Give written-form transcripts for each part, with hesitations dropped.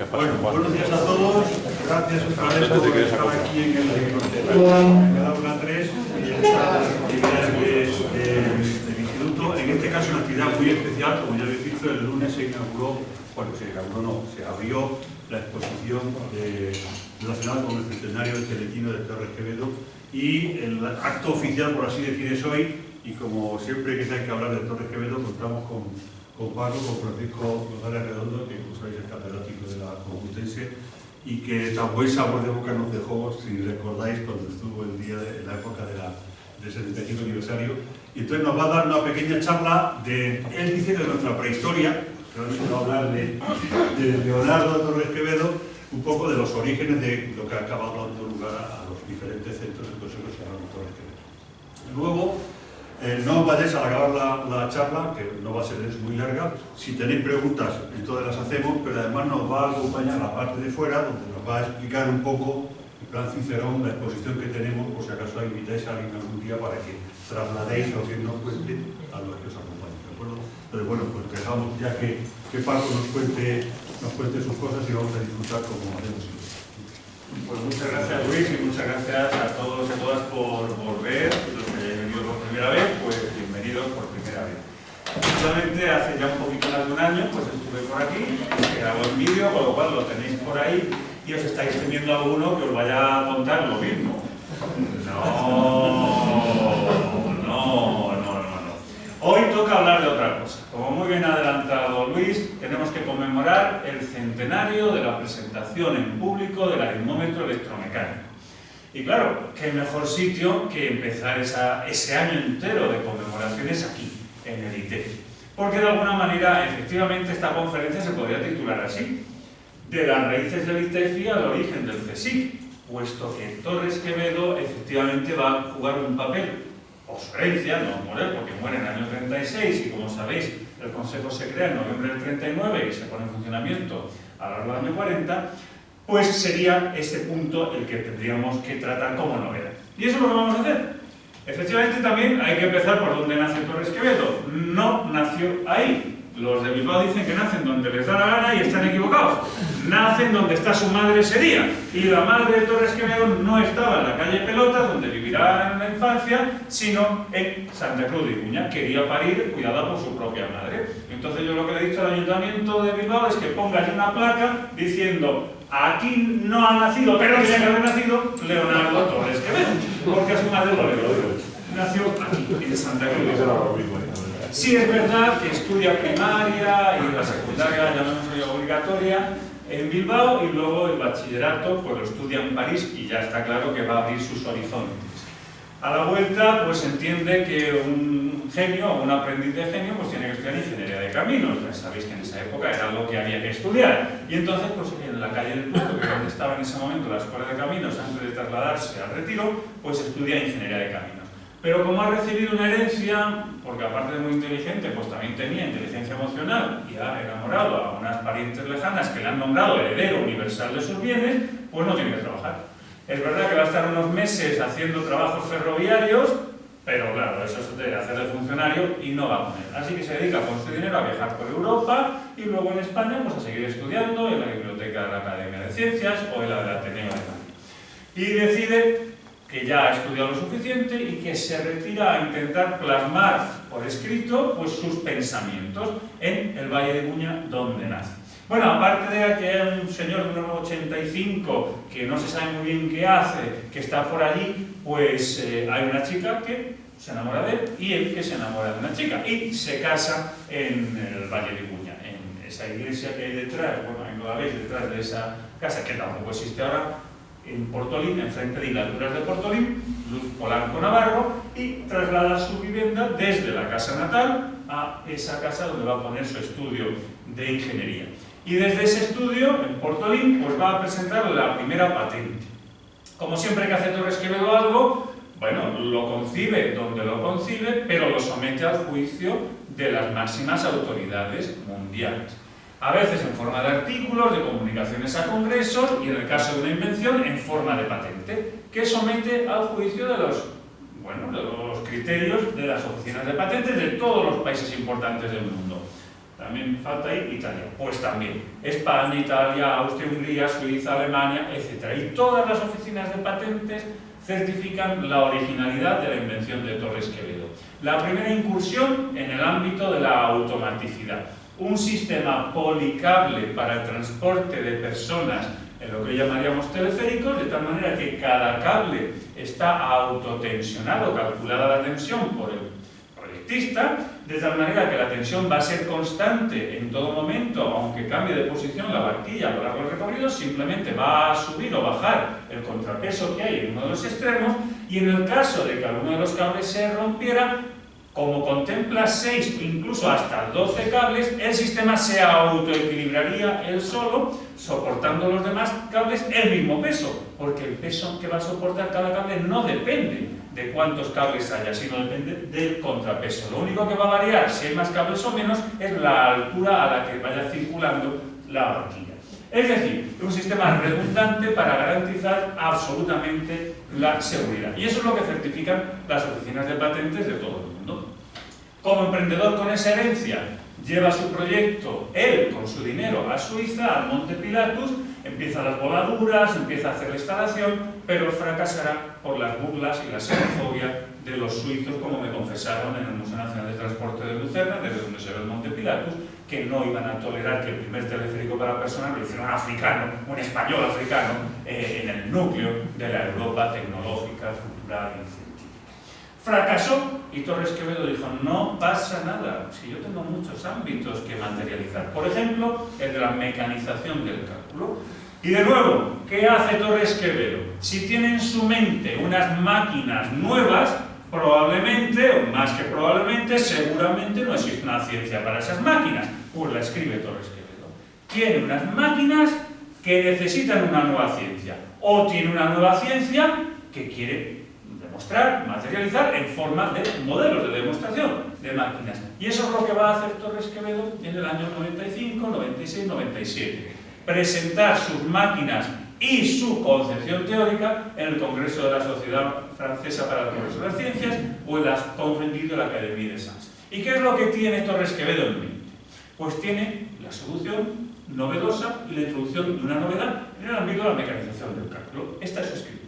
Bueno, buenos días a todos. Gracias otra vez por estar aquí en el aula 3 y en estas actividades del instituto. En este caso, una actividad muy especial, como ya habéis visto, el lunes se abrió la exposición relacionada con el centenario del Teletino de Torres Quevedo, y el acto oficial, por así decir, es hoy. Y como siempre que hay que hablar de Torres Quevedo, contamos con Paco, con Francisco González Redondo, que como sabéis es catedrático de la Complutense y que tan buen sabor de boca nos dejó, si recordáis, cuando estuvo el día en la época del 75 aniversario. Y entonces nos va a dar una pequeña charla él dice de nuestra prehistoria, que ahora va a hablar de Leonardo Torres Quevedo, un poco de los orígenes de lo que ha acabado dando lugar a los diferentes centros del Consejo Nacional de Torres Quevedo. Luego, no vayáis a acabar la charla, que no va a ser muy larga. Si tenéis preguntas, entonces las hacemos, pero además nos va a acompañar la parte de fuera, donde nos va a explicar un poco, en plan Cicerón, la exposición que tenemos, por si acaso invitáis a alguien algún día para que trasladéis o que nos cuente a los que os acompañen, ¿de acuerdo? Entonces, bueno, pues dejamos ya que Paco nos cuente sus cosas y vamos a disfrutar como hacemos siempre. Pues muchas gracias, Luis, y muchas gracias a todos y a todas por volver. Los que hayan venido por primera vez, pues bienvenidos por primera vez. Justamente hace ya un poquito más de un año, pues estuve por aquí, grabo el vídeo, con lo cual lo tenéis por ahí, y os estáis teniendo alguno que os vaya a contar lo mismo. No. Hoy toca hablar de otra cosa. Como muy bien ha adelantado Luis, tenemos que conmemorar el centenario de la presentación en público del aritmómetro electromecánico. Y claro, qué mejor sitio que empezar ese año entero de conmemoraciones aquí, en el ITEFI. Porque de alguna manera, efectivamente, esta conferencia se podría titular así: de las raíces del ITEFI al origen del CSIC, puesto que Torres Quevedo efectivamente va a jugar un papel, por su herencia, no morir, porque muere en el año 36, y como sabéis, el Consejo se crea en noviembre del 39 y se pone en funcionamiento a lo largo del año 40, pues sería este punto el que tendríamos que tratar como novedad. Y eso es lo que vamos a hacer. Efectivamente, también hay que empezar por dónde nace Torres Quevedo. No nació ahí. Los de Bilbao dicen que nacen donde les da la gana y están equivocados. Nacen donde está su madre sería. Y la madre de Torres Quevedo no estaba en la calle Pelota, donde vivirá en la infancia, sino en Santa Cruz de Iruña. Quería parir cuidada por su propia madre. Entonces yo lo que le he dicho al Ayuntamiento de Bilbao es que ponga allí una placa diciendo: aquí no ha nacido, pero tiene que haber nacido Leonardo Torres Quevedo, porque a su madre lo heredó. Nació aquí, en Santa Cruz de Iruña. Sí, es verdad que estudia primaria y la secundaria, llamémoslo obligatoria, en Bilbao, y luego el bachillerato pues lo estudia en París, y ya está claro que va a abrir sus horizontes. A la vuelta, pues entiende que un genio o un aprendiz de genio pues tiene que estudiar ingeniería de caminos. Ya sabéis que en esa época era lo que había que estudiar. Y entonces, pues en la calle del Puerto, que es donde estaba en ese momento la escuela de caminos antes de trasladarse al Retiro, pues estudia ingeniería de caminos. Pero como ha recibido una herencia, porque aparte de muy inteligente, pues también tenía inteligencia emocional y ha enamorado a unas parientes lejanas que le han nombrado heredero universal de sus bienes, pues no tiene que trabajar. Es verdad que va a estar unos meses haciendo trabajos ferroviarios, pero claro, eso es de hacer de funcionario y no va a comer. Así que se dedica con su dinero a viajar por Europa y luego en España pues a seguir estudiando en la biblioteca de la Academia de Ciencias o en la del Ateneo de Madrid. Y decide que ya ha estudiado lo suficiente y que se retira a intentar plasmar por escrito pues sus pensamientos en el Valle de Iruña, donde nace. Bueno, aparte de que hay un señor de 1,85 que no se sabe muy bien qué hace, que está por allí, pues hay una chica que se enamora de él y él que se enamora de una chica y se casa en el Valle de Iruña, en esa iglesia que hay detrás. Bueno, ahí no la veis, detrás de esa casa, que tampoco existe ahora, en Portolín, enfrente de Hilaturas de Portolín, Luz Polanco Navarro, y traslada su vivienda desde la casa natal a esa casa donde va a poner su estudio de ingeniería. Y desde ese estudio, en Portolín, pues va a presentar la primera patente. Como siempre que hace Torres Quevedo algo, bueno, lo concibe donde lo concibe, pero lo somete al juicio de las máximas autoridades mundiales. A veces en forma de artículos, de comunicaciones a congresos, y en el caso de una invención, en forma de patente, que somete al juicio de los criterios de las oficinas de patentes de todos los países importantes del mundo. También falta ahí Italia. Pues también. España, Italia, Austria, Hungría, Suiza, Alemania, etc. Y todas las oficinas de patentes certifican la originalidad de la invención de Torres Quevedo. La primera incursión en el ámbito de la automaticidad. Un sistema policable para el transporte de personas en lo que llamaríamos teleféricos, de tal manera que cada cable está autotensionado, calculada la tensión por el proyectista, de tal manera que la tensión va a ser constante en todo momento, aunque cambie de posición la barquilla a lo largo del recorrido, simplemente va a subir o bajar el contrapeso que hay en uno de los extremos, y en el caso de que alguno de los cables se rompiera, como contempla 6 o incluso hasta 12 cables, el sistema se autoequilibraría él solo, soportando los demás cables el mismo peso, porque el peso que va a soportar cada cable no depende de cuántos cables haya, sino depende del contrapeso. Lo único que va a variar, si hay más cables o menos, es la altura a la que vaya circulando la barquilla. Es decir, un sistema redundante para garantizar absolutamente la seguridad. Y eso es lo que certifican las oficinas de patentes de todo el mundo. Como emprendedor con esa herencia, lleva su proyecto, él con su dinero, a Suiza, al Monte Pilatus, empieza las voladuras, empieza a hacer la instalación, pero fracasará por las burlas y la xenofobia de los suizos, como me confesaron en el Museo Nacional de Transporte de Lucerna, desde donde se ve el Monte Pilatus, que no iban a tolerar que el primer teleférico para personas lo hiciera un africano, un español africano, en el núcleo de la Europa tecnológica, cultural y científica. Fracasó y Torres Quevedo dijo, no pasa nada, si yo tengo muchos ámbitos que materializar. Por ejemplo, el de la mecanización del cálculo. Y de nuevo, ¿qué hace Torres Quevedo? Si tiene en su mente unas máquinas nuevas, probablemente, o más que probablemente, seguramente no existe una ciencia para esas máquinas. Pues la escribe Torres Quevedo. Tiene unas máquinas que necesitan una nueva ciencia, o tiene una nueva ciencia que quiere demostrar, materializar en forma de modelos de demostración de máquinas. Y eso es lo que va a hacer Torres Quevedo en el año 95, 96, 97. Presentar sus máquinas y su concepción teórica en el Congreso de la Sociedad Francesa para el Progreso de las Ciencias o en las Conferencias de la Académie de Sciences. ¿Y qué es lo que tiene Torres Quevedo en mente? Pues tiene la solución novedosa y la introducción de una novedad en el ámbito de la mecanización del cálculo. Esta es su escritura.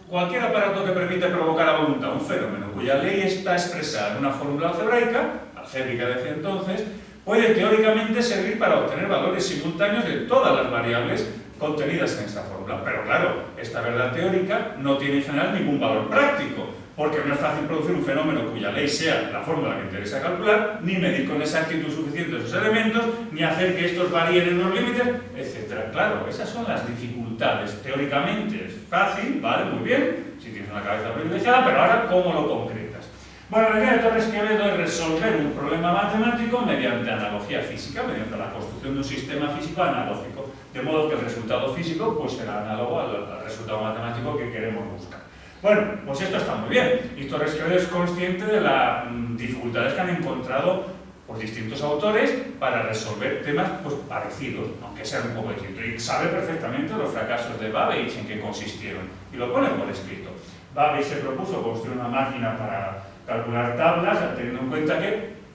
Cualquier aparato que permite provocar a voluntad un fenómeno cuya ley está expresada en una fórmula algébrica decía entonces, puede teóricamente servir para obtener valores simultáneos de todas las variables contenidas en esta fórmula. Pero claro, esta verdad teórica no tiene en general ningún valor práctico, porque no es fácil producir un fenómeno cuya ley sea la fórmula que interesa calcular, ni medir con exactitud suficiente esos elementos, ni hacer que estos varíen en los límites, etc. Claro, esas son las dificultades. Teóricamente es fácil, vale, muy bien, si tienes una cabeza privilegiada, pero ahora, ¿cómo lo concretas? Bueno, la idea de Torres Quevedo es resolver un problema matemático mediante analogía física, mediante la construcción de un sistema físico analógico, de modo que el resultado físico pues, será análogo al resultado matemático que queremos buscar. Bueno, pues esto está muy bien, y Torres Quevedo es consciente de las dificultades que han encontrado por distintos autores para resolver temas pues, parecidos, aunque sean un poco distintos, y sabe perfectamente los fracasos de Babbage en qué consistieron, y lo pone por escrito. Babbage se propuso construir una máquina para calcular tablas, teniendo en cuenta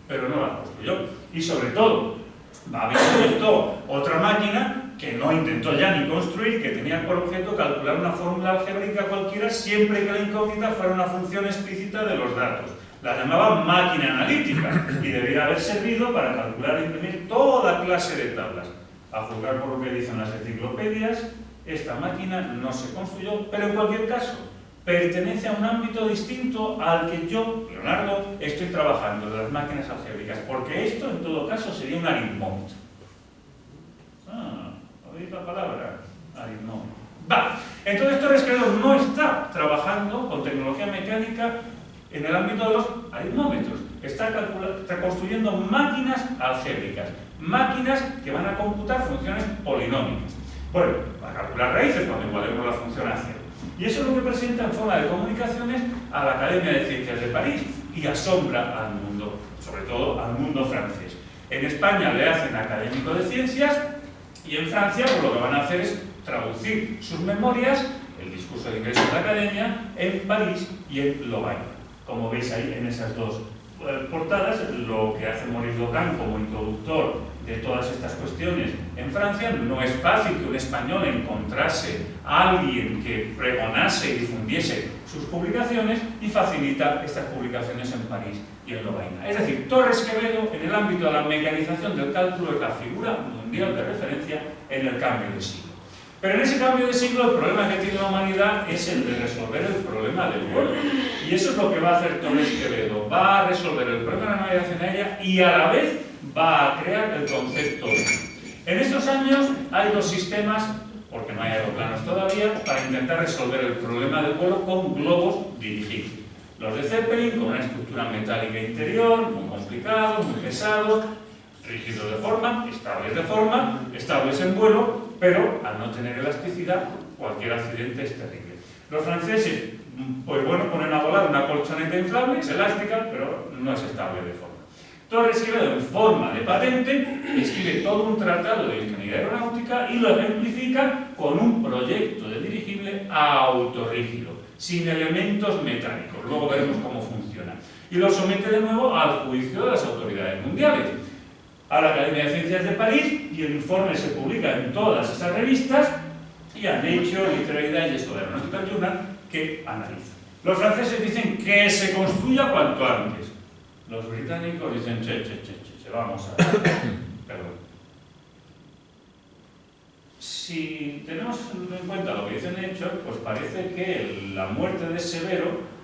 pero no la construyó. Y sobre todo, Babbage inventó otra máquina que no intentó ya ni construir, que tenía por objeto calcular una fórmula algébrica cualquiera siempre que la incógnita fuera una función explícita de los datos. La llamaba máquina analítica y debería haber servido para calcular e imprimir toda clase de tablas. A juzgar por lo que dicen las enciclopedias, esta máquina no se construyó, pero en cualquier caso, pertenece a un ámbito distinto al que yo, Leonardo, estoy trabajando, de las máquinas algébricas, porque esto, en todo caso, sería un aritmómetro. ¿Oís la palabra? Aritmómetro. Va. Entonces, Torres Quevedo no está trabajando con tecnología mecánica en el ámbito de los aritmómetros. Está construyendo máquinas algébricas, máquinas que van a computar funciones polinómicas. Bueno, para calcular raíces cuando igualemos la función a cero. Y eso es lo que presenta en forma de comunicaciones a la Academia de Ciencias de París y asombra al mundo, sobre todo al mundo francés. En España le hacen académico de ciencias y en Francia pues, lo que van a hacer es traducir sus memorias, el discurso de ingreso de la Academia, en París y en Lovaina, como veis ahí en esas dos portadas, lo que hace Maurice Docan como introductor de todas estas cuestiones en Francia. No es fácil que un español encontrase a alguien que pregonase y difundiese sus publicaciones, y facilita estas publicaciones en París y en Lovaina. Es decir, Torres Quevedo, en el ámbito de la mecanización del cálculo, es la figura mundial de referencia en el cambio de siglo. Pero en ese cambio de siglo el problema que tiene la humanidad es el de resolver el problema del vuelo. Y eso es lo que va a hacer Torres Quevedo. Va a resolver el problema de la navegación aérea y a la vez va a crear el concepto. En estos años hay dos sistemas, porque no hay aeroplanos todavía, para intentar resolver el problema del vuelo con globos dirigibles. Los de Zeppelin, con una estructura metálica interior, muy complicados, muy pesados, rígidos de forma, estables en vuelo, pero al no tener elasticidad, cualquier accidente es terrible. Los franceses, pues bueno, ponen a volar una colchoneta inflable, es elástica, pero no es estable de forma. Torres Quevedo, en forma de patente, escribe todo un tratado de ingeniería aeronáutica y lo ejemplifica con un proyecto de dirigible autorrígido, sin elementos metálicos. Luego veremos cómo funciona. Y lo somete de nuevo al juicio de las autoridades mundiales, a la Academia de Ciencias de París, y el informe se publica en todas esas revistas y a Nature, Literary Digest o de Aeronautical Journal, que analiza. Los franceses dicen que se construya cuanto antes. Los británicos dicen, vamos a ver. Perdón. Si tenemos en cuenta lo que dicen Nature, pues parece que la muerte de Severo,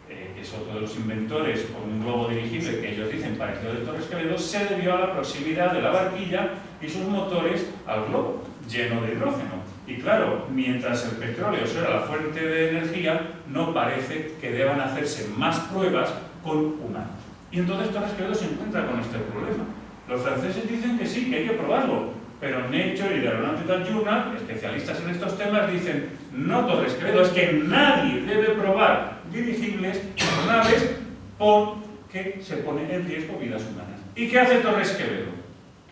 que es otro de los inventores con un globo dirigible que ellos dicen parecido de Torres Quevedo, se debió a la proximidad de la barquilla y sus motores al globo, lleno de hidrógeno. Y claro, mientras el petróleo será la fuente de energía, no parece que deban hacerse más pruebas con humanos. Y entonces Torres Quevedo se encuentra con este problema. Los franceses dicen que sí, que hay que probarlo, pero Nature y The Aeronautical Journal, especialistas en estos temas, dicen no, Torres Quevedo, es que nadie debe probar dirigibles o naves porque se pone en riesgo vidas humanas. ¿Y qué hace Torres Quevedo?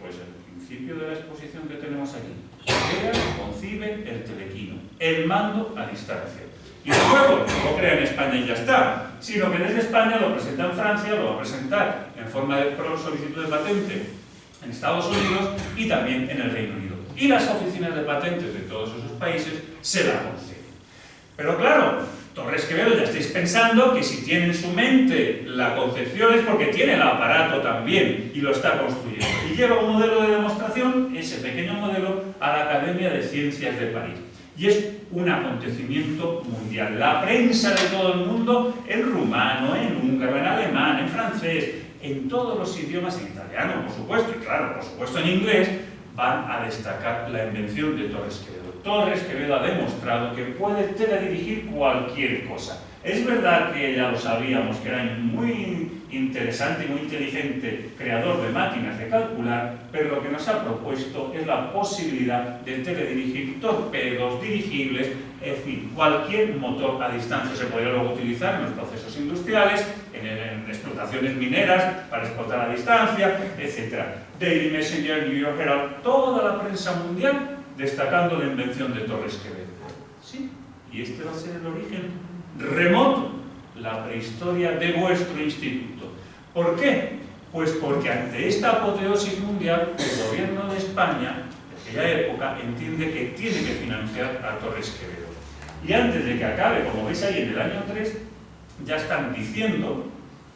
Pues el principio de la exposición que tenemos aquí. Crea, concibe el telequino, el mando a distancia. Y luego no lo crea en España y ya está, sino que desde España lo presenta en Francia, lo va a presentar en forma de solicitud de patente en Estados Unidos y también en el Reino Unido. Y las oficinas de patentes de todos esos países se la conceden. Pero claro, Torres Quevedo, ya estáis pensando que si tiene en su mente la concepción es porque tiene el aparato también y lo está construyendo. Y lleva un modelo de demostración, ese pequeño modelo, a la Academia de Ciencias de París. Y es un acontecimiento mundial. La prensa de todo el mundo, en rumano, en húngaro, en alemán, en francés, en todos los idiomas, en italiano, por supuesto, y claro, por supuesto en inglés, van a destacar la invención de Torres Quevedo. Torres Quevedo ha demostrado que puede teledirigir cualquier cosa. Es verdad que ya lo sabíamos, que era muy interesante y muy inteligente creador de máquinas de calcular, pero lo que nos ha propuesto es la posibilidad de teledirigir torpedos, dirigibles, en fin, cualquier motor a distancia. Se podría luego utilizar en los procesos industriales, en explotaciones mineras, para explotar a distancia, etc. Daily Messenger, New York Herald, toda la prensa mundial destacando la invención de Torres Quevedo. Sí, y este va a ser el origen remoto, la prehistoria de vuestro instituto. ¿Por qué? Pues porque ante esta apoteosis mundial, el gobierno de España, de aquella época, entiende que tiene que financiar a Torres Quevedo. Y antes de que acabe, como veis ahí en el año 3, ya están diciendo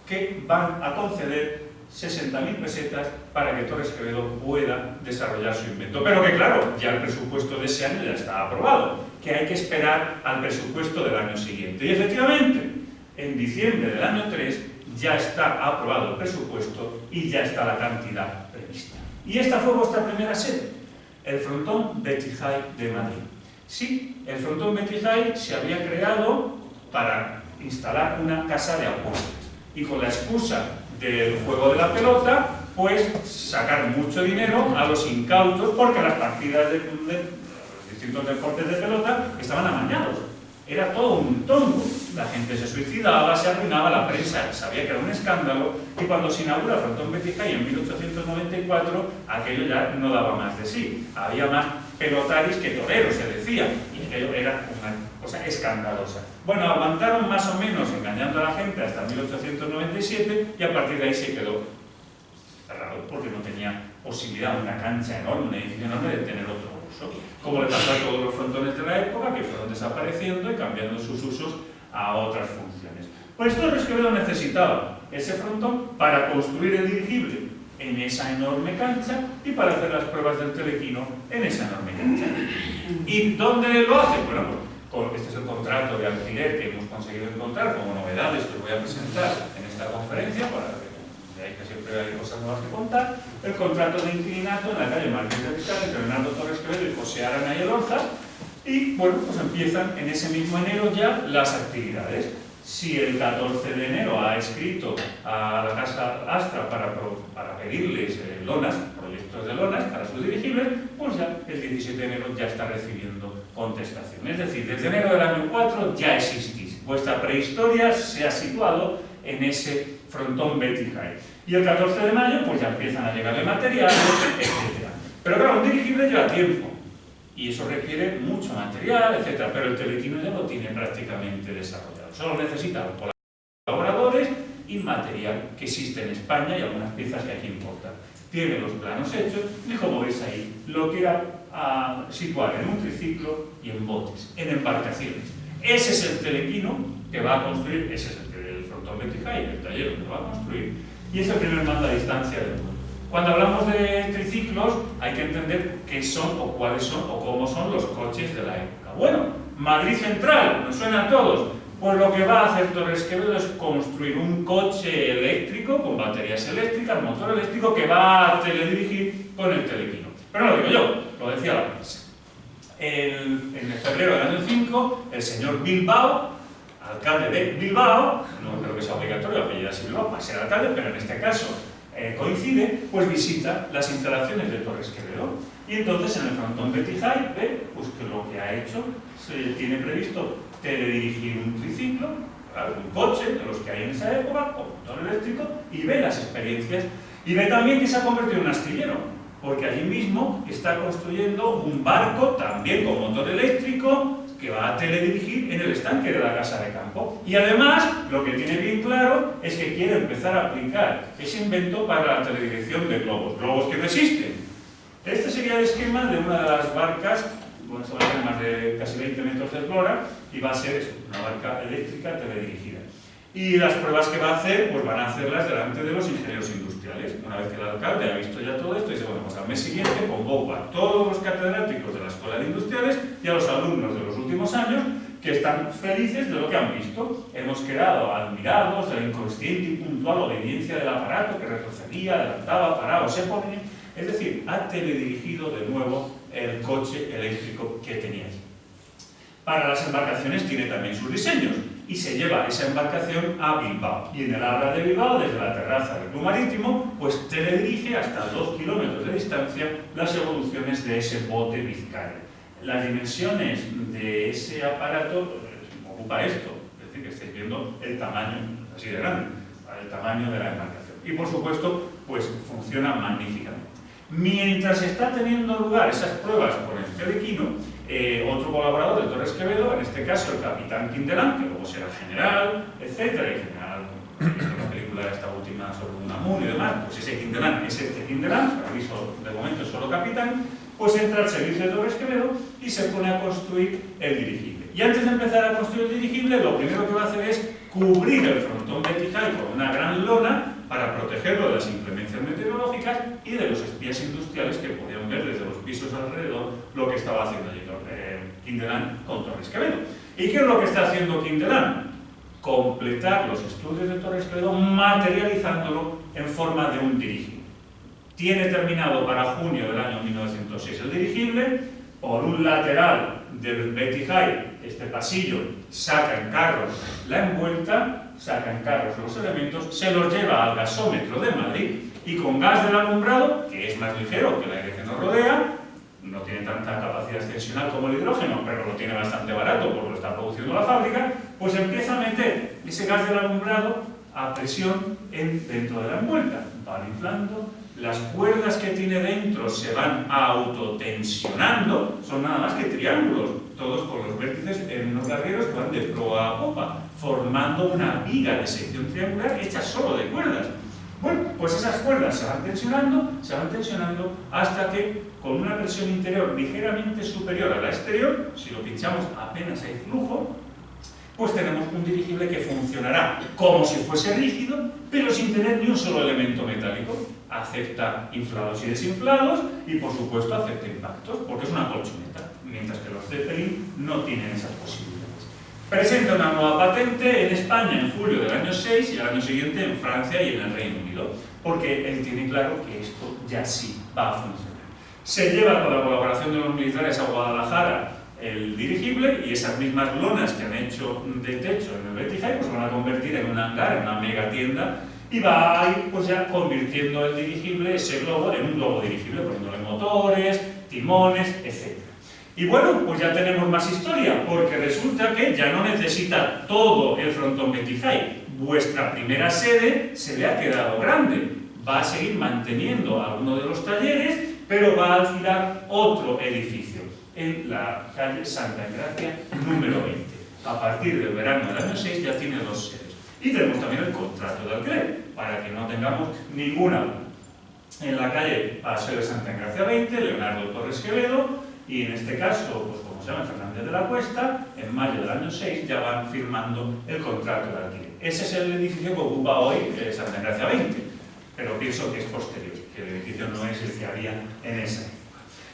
que van a conceder 60.000 pesetas para que Torres Quevedo pueda desarrollar su invento. Pero que claro, ya el presupuesto de ese año ya está aprobado, que hay que esperar al presupuesto del año siguiente. Y efectivamente, en diciembre del año 3 ya está aprobado el presupuesto y ya está la cantidad prevista. Y esta fue vuestra primera sede, el frontón Betty High de Madrid. Sí, el frontón Betty High se había creado para instalar una casa de apuestas y con la excusa del juego de la pelota, pues sacar mucho dinero a los incautos, porque las partidas de los distintos deportes de pelota estaban amañados. era todo un tongo. La gente se suicidaba, se arruinaba, la prensa sabía que era un escándalo, y cuando se inaugura el frontón Betty High en 1894, aquello ya no daba más de sí. Había más pelotaris que toreros, se decía, y aquello era una cosa escandalosa. Bueno, aguantaron más o menos engañando a la gente hasta 1897, y a partir de ahí se quedó cerrado, porque no tenía posibilidad, una cancha enorme, un edificio enorme, de tener otro uso. Como le pasó a todos los frontones de la época, que fueron desapareciendo y cambiando sus usos a otras funciones. Pues Torres Quevedo necesitaba ese frontón para construir el dirigible en esa enorme cancha y para hacer las pruebas del telequino en esa enorme cancha. ¿Y dónde lo hace? Bueno, pues este es el contrato de alquiler que hemos conseguido encontrar como novedades que voy a presentar en esta conferencia, para que siempre hay cosas nuevas que contar. El contrato de inquilinato en la calle Marqués de Riscal entre Bernardo Torres Quevedo y José Arana y Elorza. Y bueno, pues empiezan en ese mismo enero ya las actividades. Si el 14 de enero ha escrito a la Casa Astra para pedirles lonas, proyectos de lonas para sus dirigibles, pues ya el 17 de enero ya está recibiendo contestación. Es decir, desde enero del año 4 ya existís. Vuestra prehistoria se ha situado en ese frontón Betty High. Y el 14 de mayo pues ya empiezan a llegarle materiales, etc. Pero claro, un dirigible lleva tiempo. Y eso requiere mucho material, etc. Pero el telequino ya lo tiene prácticamente desarrollado. Solo necesita colaboradores y material que existe en España y algunas piezas que hay que importar. Tiene los planos hechos y, como veis ahí, lo quiera situar en un triciclo y en botes, en embarcaciones. Ese es el telequino que va a construir, ese es el frontón Betty High, el taller donde va a construir, y es el primer mando a distancia del mundo. Cuando hablamos de triciclos, hay que entender qué son o cuáles son o cómo son los coches de la época. Bueno, Madrid Central, nos suena a todos. Pues lo que va a hacer Torres Quevedo es construir un coche eléctrico con baterías eléctricas, motor eléctrico, que va a teledirigir con el telequino. Pero no lo digo yo, lo decía la prensa. En febrero del año 5, el señor Bilbao, alcalde de Bilbao, no creo que sea obligatorio apellidarse Bilbao para ser alcalde, pero en este caso coincide, pues visita las instalaciones de Torres Quevedo. Y entonces en el frontón Betty High ve pues, que lo que ha hecho, se tiene previsto teledirigir un triciclo, algún coche de los que hay en esa época, con motor eléctrico, y ve las experiencias. Y ve también que se ha convertido en un astillero, porque allí mismo está construyendo un barco también con motor eléctrico que va a teledirigir en el estanque de la casa de campo. Y además, lo que tiene bien claro es que quiere empezar a aplicar ese invento para la teledirección de globos, globos que no existen. Este sería el esquema de una de las barcas, bueno, se va a tener más de casi 20 metros de eslora, y va a ser eso, una barca eléctrica teledirigida. Y las pruebas que va a hacer, pues van a hacerlas delante de los ingenieros industriales. Una vez que el alcalde ha visto ya todo esto, dice, bueno, pues al mes siguiente convoco a todos los catedráticos de la Escuela de Industriales y a los alumnos de los últimos años que están felices de lo que han visto. Hemos quedado admirados de la inconsciente y puntual obediencia del aparato que retrocedía, adelantaba, paraba, se ponía. Es decir, ha teledirigido de nuevo el coche eléctrico que tenía allí. Para las embarcaciones tiene también sus diseños y se lleva esa embarcación a Bilbao. Y en el Abra de Bilbao, desde la terraza del Club Marítimo, pues teledirige hasta 2 kilómetros de distancia las evoluciones de ese bote Vizcaya. Las dimensiones de ese aparato ocupa esto, es decir, que estáis viendo el tamaño, así de grande, el tamaño de la embarcación. Y por supuesto, pues funciona magníficamente. Mientras está teniendo lugar esas pruebas con el telequino, otro colaborador de Torres Quevedo, en este caso el capitán Quindelán, que luego será general, etcétera, y general, la película esta última sobre Unamuno y demás, pues ese Quindelán es este Quindelán, de momento es solo capitán, pues entra al servicio de Torres Quevedo y se pone a construir el dirigible. Y antes de empezar a construir el dirigible, lo primero que va a hacer es cubrir el frontón Betty High con una gran lona para protegerlo de las inclemencias meteorológicas y de los espías industriales que podían ver desde los pisos alrededor lo que estaba haciendo allí Quindelán con Torres Quevedo. ¿Y qué es lo que está haciendo Quindelán? Completar los estudios de Torres Quevedo materializándolo en forma de un dirigible. Tiene terminado para junio del año 1906 el dirigible. Por un lateral del Betty High, este pasillo, saca en carros la envuelta, saca en carros los elementos, se los lleva al gasómetro de Madrid y con gas del alumbrado, que es más ligero que el aire que nos rodea, no tiene tanta capacidad ascensional como el hidrógeno, pero lo tiene bastante barato porque lo está produciendo la fábrica, pues empieza a meter ese gas del alumbrado a presión dentro de la envuelta. Van inflando, las cuerdas que tiene dentro se van autotensionando, son nada más que triángulos, todos con los vértices en unos largueros que van de proa a popa, formando una viga de sección triangular hecha solo de cuerdas. Bueno, pues esas cuerdas se van tensionando hasta que con una presión interior ligeramente superior a la exterior, si lo pinchamos apenas hay flujo, pues tenemos un dirigible que funcionará como si fuese rígido, pero sin tener ni un solo elemento metálico. Acepta inflados y desinflados y, por supuesto, acepta impactos, porque es una colchoneta, mientras que los Zeppelin no tienen esas posibilidades. Presenta una nueva patente en España en julio del año 6 y al año siguiente en Francia y en el Reino Unido, porque él tiene claro que esto ya sí va a funcionar. Se lleva con la colaboración de los militares a Guadalajara el dirigible y esas mismas lonas que han hecho de techo en el Betty High pues van a convertir en un hangar, en una mega tienda, y va a ir pues ya convirtiendo el dirigible, ese globo, en un globo dirigible, poniéndole motores, timones, etc. Y bueno, pues ya tenemos más historia, porque resulta que ya no necesita todo el frontón Betty High. Vuestra primera sede se le ha quedado grande. Va a seguir manteniendo algunos de los talleres, pero va a alquilar otro edificio en la calle Santa Engracia, número 20. A partir del verano del año 6 ya tiene 2 sedes. Y tenemos también el contrato de alquiler, para que no tengamos ninguna duda. En la calle Paseo de Santa Engracia 20, Leonardo Torres Quevedo, y en este caso, pues como se llama Fernández de la Cuesta, en mayo del año 6 ya van firmando el contrato de alquiler. Ese es el edificio que ocupa hoy Santa Engracia 20, pero pienso que es posterior, que el edificio no es el que había en esa época.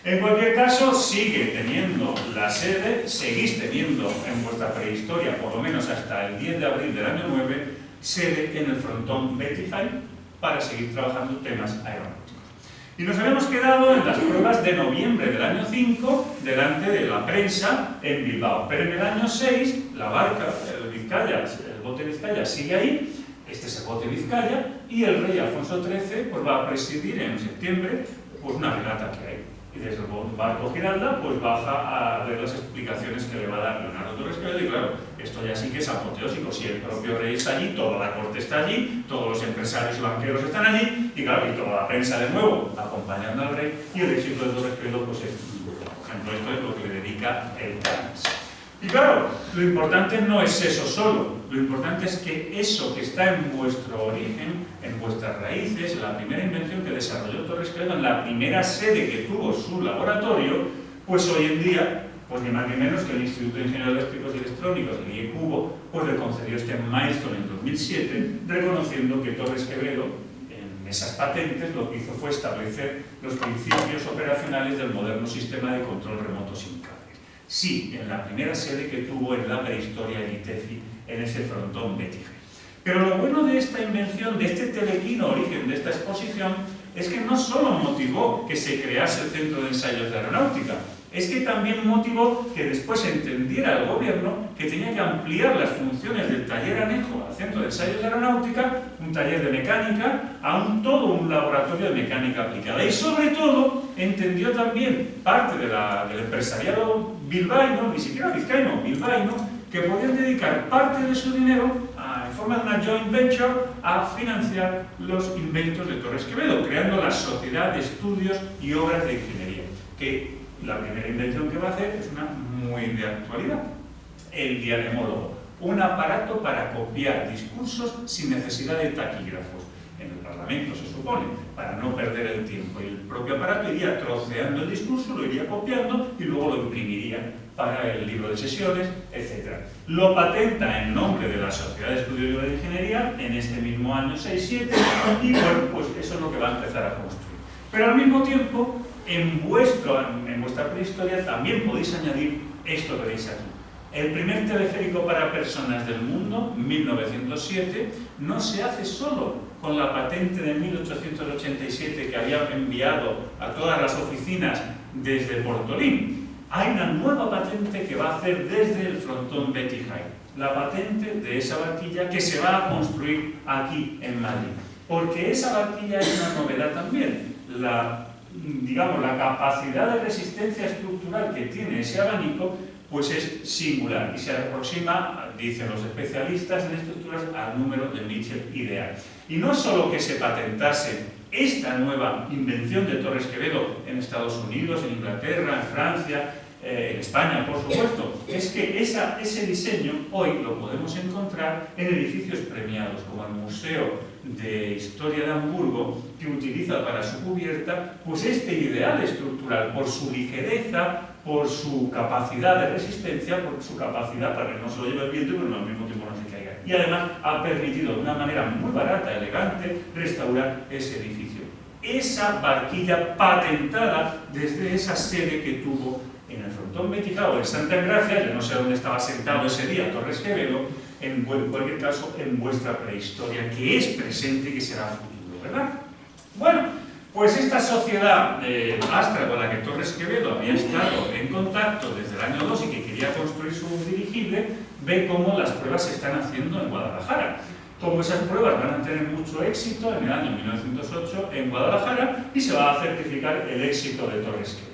En cualquier caso, sigue teniendo la sede, seguís teniendo en vuestra prehistoria, por lo menos hasta el 10 de abril del año 9, sede en el frontón Betty High para seguir trabajando temas aeronáuticos. Y nos habíamos quedado en las pruebas de noviembre del año 5 delante de la prensa en Bilbao. Pero en el año 6, la barca, el bote Vizcaya sigue ahí, este es el bote Vizcaya, y el rey Alfonso XIII pues, va a presidir en septiembre pues, una regata que hay. Y desde el barco Giralda pues baja a ver las explicaciones que le va a dar Leonardo Torres Quevedo y claro, esto ya sí que es apoteósico, si el propio rey está allí, toda la corte está allí, todos los empresarios y banqueros están allí y claro, y toda la prensa de nuevo acompañando al rey y el éxito de Torres Quevedo pues es, por ejemplo, esto es lo que le dedica el Times. Y claro, lo importante no es eso solo, lo importante es que eso que está en vuestro origen, en vuestras raíces, la primera invención que desarrolló Torres Quevedo, en la primera sede que tuvo su laboratorio, pues hoy en día, pues ni más ni menos que el Instituto de Ingenieros Eléctricos y Electrónicos, el IECubo, pues le concedió este milestone en 2007, reconociendo que Torres Quevedo, en esas patentes, lo que hizo fue establecer los principios operacionales del moderno sistema de control remoto sin cables. Sí, en la primera sede que tuvo en la prehistoria el ITEFI, en ese frontón Betty High. Pero lo bueno de esta invención, de este telequino origen de esta exposición, es que no solo motivó que se crease el Centro de Ensayos de Aeronáutica, es que también motivó que después entendiera el gobierno que tenía que ampliar las funciones del taller anejo al Centro de Ensayos de Aeronáutica, un taller de mecánica, a todo un laboratorio de mecánica aplicada. Y sobre todo, entendió también parte del empresariado bilbaíno, ni siquiera vizcaíno, bilbaíno, que podían dedicar parte de su dinero en forma de una joint venture a financiar los inventos de Torres Quevedo, creando la Sociedad de Estudios y Obras de Ingeniería, que la primera invención que va a hacer es una muy de actualidad, el dianemólogo, un aparato para copiar discursos sin necesidad de taquígrafos. En el Parlamento se supone, para no perder el tiempo. Y el propio aparato iría troceando el discurso, lo iría copiando y luego lo imprimiría para el libro de sesiones, etc. Lo patenta en nombre de la Sociedad de Estudios de Ingeniería en este mismo año 6-7 y bueno, pues eso es lo que va a empezar a construir. Pero al mismo tiempo, en vuestra prehistoria también podéis añadir esto que veis aquí. El primer teleférico para personas del mundo, 1907, no se hace solo con la patente de 1887 que había enviado a todas las oficinas desde Portolín. Hay una nueva patente que va a hacer desde el frontón Betty High, la patente de esa barquilla que se va a construir aquí en Madrid. Porque esa barquilla es una novedad también. La digamos, la capacidad de resistencia estructural que tiene ese abanico, pues es singular y se aproxima, dicen los especialistas en estructuras, al número de Mitchell ideal. Y no solo que se patentase esta nueva invención de Torres Quevedo en Estados Unidos, en Inglaterra, en Francia, en España, por supuesto, es que ese diseño hoy lo podemos encontrar en edificios premiados, como el Museo de Historia de Hamburgo, que utiliza para su cubierta pues este ideal estructural, por su ligereza, por su capacidad de resistencia, por su capacidad para que no se lo lleve el viento, pero al mismo tiempo no se caiga. Y además ha permitido de una manera muy barata, elegante, restaurar ese edificio. Esa barquilla patentada desde esa sede que tuvo en el frontón Betija o en Santa Engracia, yo no sé dónde estaba sentado ese día Torres Quevedo, en cualquier caso en vuestra prehistoria, que es presente y que será futuro, ¿verdad? Bueno, pues esta sociedad Astra con la que Torres Quevedo había estado en contacto desde el año 2 y que quería construir su dirigible, ve cómo las pruebas se están haciendo en Guadalajara. Como esas pruebas van a tener mucho éxito en el año 1908 en Guadalajara y se va a certificar el éxito de Torres Quevedo.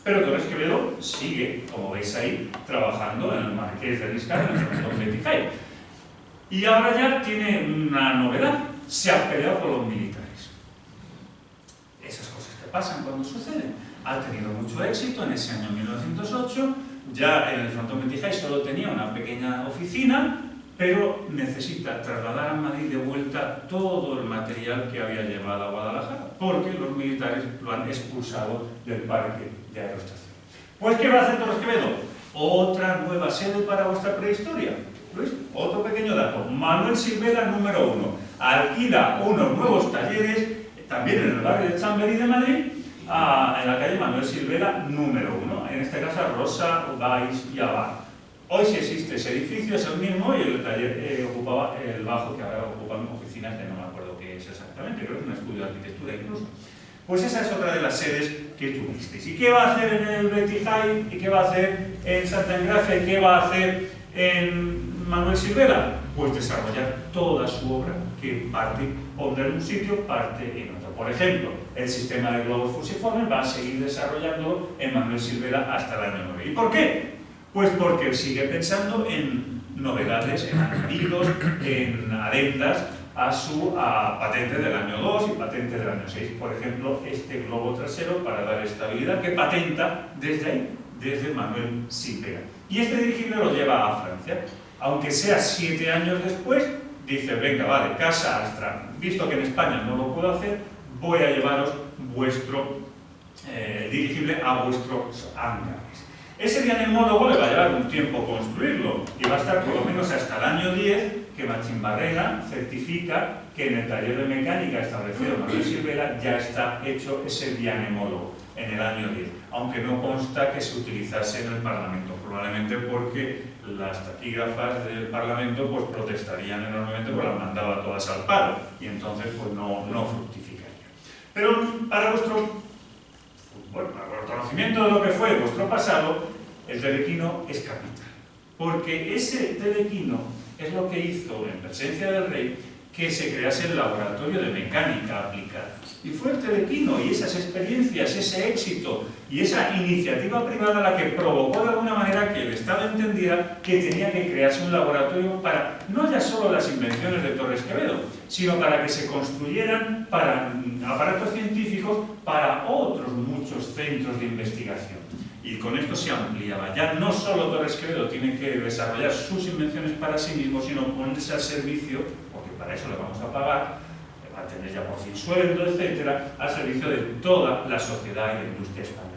Pero Torres Quevedo sigue, como veis ahí, trabajando en el Marqués de Riscar, en el frontón Betijay. Y ahora ya tiene una novedad, se ha peleado con los militares. Esas cosas que pasan cuando suceden. Ha tenido mucho éxito en ese año 1908, ya en el frontón Betijay solo tenía una pequeña oficina, pero necesita trasladar a Madrid de vuelta todo el material que había llevado a Guadalajara, porque los militares lo han expulsado del parque de aeroestaciones. Pues, ¿qué va a hacer Torres Quevedo? Otra nueva sede para vuestra prehistoria. ¿Veis? Otro pequeño dato. Manuel Silvela, número 1. Alquila unos nuevos talleres, también en el barrio de Chamberí de Madrid, en la calle Manuel Silvela, número 1. En este caso, Rosa, Valls y Abad. Hoy sí existe ese edificio, es el mismo, y el taller ocupaba el bajo que ahora ocupan oficinas que no me acuerdo qué es exactamente, creo que es un estudio de arquitectura incluso. Pues esa es otra de las sedes que tuvisteis. ¿Y qué va a hacer en el Betijay? ¿Y qué va a hacer en Santa Engracia? ¿Y qué va a hacer en Manuel Silvela? Pues desarrollar toda su obra, que parte pondrá en un sitio, parte en otro. Por ejemplo, el sistema de globos fusiformes va a seguir desarrollándolo en Manuel Silvela hasta el año 9. ¿Y por qué? Pues porque sigue pensando en novedades, en añadidos, en adendas a su patente del año 2 y patente del año 6. Por ejemplo, este globo trasero para dar estabilidad que patenta desde ahí, desde Manuel Silvela. Y este dirigible lo lleva a Francia. Aunque sea 7 años después, dice, venga, vale, Casa Astra, visto que en España no lo puedo hacer, voy a llevaros vuestro dirigible a vuestros hangares. Ese dianemólogo le va a llevar un tiempo construirlo y va a estar por lo menos hasta el año 10 que Machimbarrena certifica que en el taller de mecánica establecido en Manuel Silvela ya está hecho ese dianemólogo en el año 10, aunque no consta que se utilizase en el Parlamento, probablemente porque las taquígrafas del Parlamento pues protestarían enormemente porque las mandaba todas al paro y entonces pues no fructificaría. Pero para vuestro conocimiento de lo que fue vuestro pasado, el telequino es capital. Porque ese telequino es lo que hizo, en presencia del rey, que se crease el laboratorio de mecánica aplicada. Y fue el telequino y esas experiencias, ese éxito y esa iniciativa privada la que provocó de alguna manera que el Estado entendiera que tenía que crearse un laboratorio para no ya solo las invenciones de Torres Quevedo, sino para que se construyeran para aparatos científicos para otros muchos centros de investigación. Y con esto se ampliaba. Ya no solo Torres Quevedo tiene que desarrollar sus invenciones para sí mismo, sino ponerse al servicio, porque para eso le vamos a pagar, va a tener ya por fin sueldo, etcétera, al servicio de toda la sociedad y la industria española.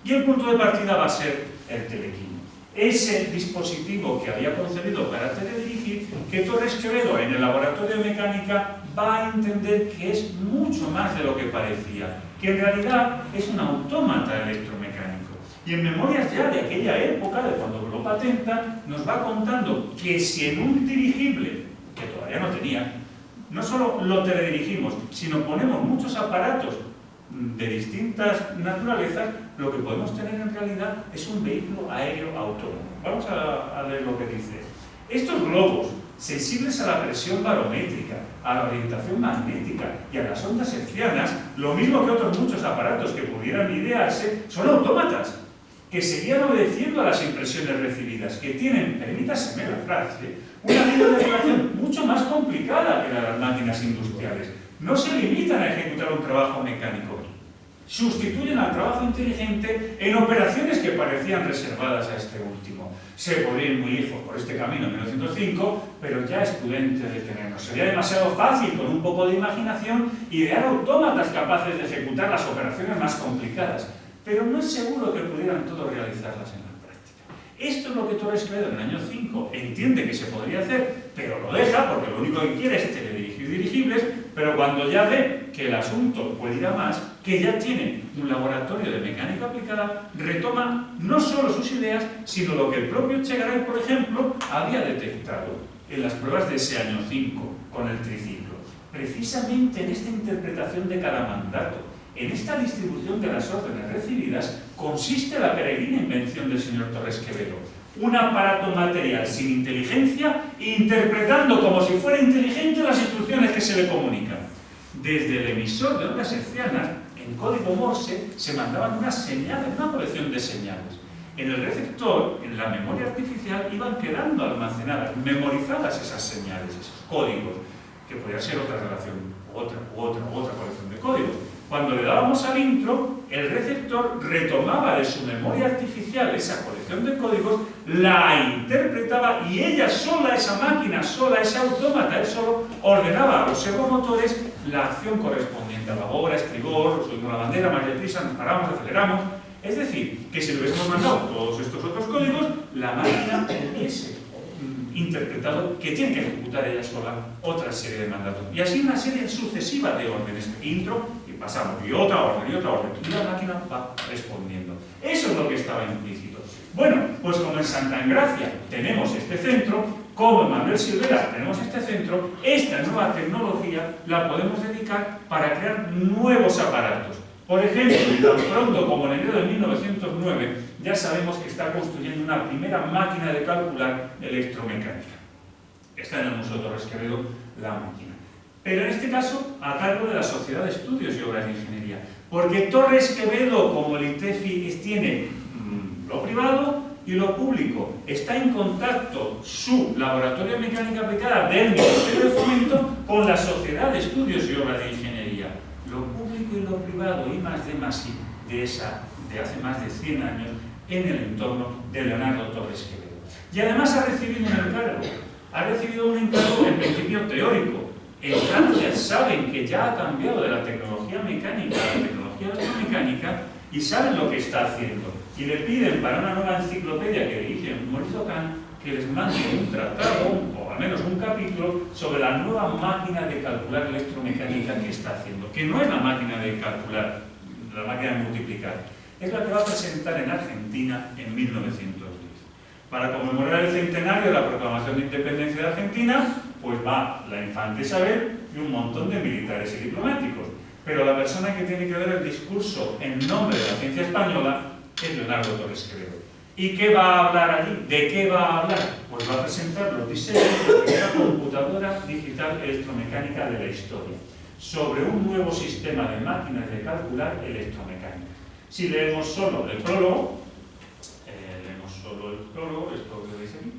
Y el punto de partida va a ser el telequino. Ese dispositivo que había concebido para teledirigir, que Torres Quevedo en el laboratorio de mecánica va a entender que es mucho más de lo que parecía, que en realidad es un autómata electromecánico. Y en memorias ya de aquella época, de cuando lo patenta, nos va contando que si en un dirigible, que todavía no tenía, no solo lo teledirigimos, sino ponemos muchos aparatos de distintas naturalezas, lo que podemos tener en realidad es un vehículo aéreo autónomo. Vamos a leer lo que dice. Estos globos sensibles a la presión barométrica, a la orientación magnética y a las ondas hertzianas, lo mismo que otros muchos aparatos que pudieran idearse, son autómatas que seguían obedeciendo a las impresiones recibidas, que tienen, permítaseme la frase, una línea de relación mucho más complicada que las máquinas industriales. No se limitan a ejecutar un trabajo mecánico, sustituyen al trabajo inteligente en operaciones que parecían reservadas a este último. Se podría ir muy lejos por este camino en 1905, pero ya es prudente detenernos. Sería demasiado fácil, con un poco de imaginación, idear autómatas capaces de ejecutar las operaciones más complicadas, pero no es seguro que pudieran todos realizarlas en la práctica. Esto es lo que Torres Quevedo en el año 5 entiende que se podría hacer, pero lo deja porque lo único que quiere es teledirigir dirigibles, pero cuando ya ve que el asunto puede ir a más, que ya tiene un laboratorio de mecánica aplicada, retoma no solo sus ideas, sino lo que el propio Che Garay, por ejemplo, había detectado en las pruebas de ese año 5 con el triciclo. Precisamente en esta interpretación de cada mandato, en esta distribución de las órdenes recibidas, consiste la peregrina invención del señor Torres Quevedo. Un aparato material sin inteligencia, interpretando como si fuera inteligente las instrucciones que se le comunican. Desde el emisor de ondas hertzianas, en código Morse, se mandaban unas señales, una colección de señales. En el receptor, en la memoria artificial, iban quedando almacenadas, memorizadas esas señales, esos códigos, que podría ser otra relación, otra colección de códigos. Cuando le dábamos al intro, el receptor retomaba de su memoria artificial esa colección de códigos, la interpretaba y ella sola, esa máquina sola, ese autómata, él solo ordenaba a los servomotores la acción correspondiente a babor, a estribor, subimos la bandera, más deprisa, nos paramos, aceleramos. Es decir, que si le hubiésemos mandado todos estos otros códigos, la máquina hubiese interpretado que tiene que ejecutar ella sola otra serie de mandatos. Y así una serie sucesiva de órdenes, intro, y pasamos, y otra orden, y la máquina va respondiendo. Eso es lo que estaba implícito. Bueno, pues como en Santa Engracia tenemos este centro, como en Manuel Silvera tenemos este centro, esta nueva tecnología la podemos dedicar para crear nuevos aparatos. Por ejemplo, tan pronto como en enero de 1909, ya sabemos que está construyendo una primera máquina de calcular electromecánica. Está en el Museo Torres Quevedo la máquina. Pero en este caso, a cargo de la Sociedad de Estudios y Obras de Ingeniería. Porque Torres Quevedo, como el INTEFI, tiene lo privado y lo público. Está en contacto su laboratorio de mecánica aplicada del Ministerio de Fomento con la Sociedad de Estudios y Obras de Ingeniería. Lo público y lo privado, y más de más I, de hace más de 100 años, en el entorno de Leonardo Torres Quevedo. Y además ha recibido un encargo. Ha recibido un encargo en principio teórico. En Francia saben que ya ha cambiado de la tecnología mecánica a la tecnología electromecánica y saben lo que está haciendo. Y le piden para una nueva enciclopedia que dirige Maurice Ocan que les mande un tratado, o al menos un capítulo, sobre la nueva máquina de calcular electromecánica que está haciendo. Que no es la máquina de calcular, la máquina de multiplicar. Es la que va a presentar en Argentina en 1910. Para conmemorar el centenario de la proclamación de independencia de Argentina, pues va la infanta Isabel y un montón de militares y diplomáticos. Pero la persona que tiene que dar el discurso en nombre de la ciencia española es Leonardo Torres Quevedo. ¿Y qué va a hablar allí? ¿De qué va a hablar? Pues va a presentar los diseños de la primera computadora digital electromecánica de la historia, sobre un nuevo sistema de máquinas de calcular electromecánica. Si leemos solo el prólogo, esto que dice aquí,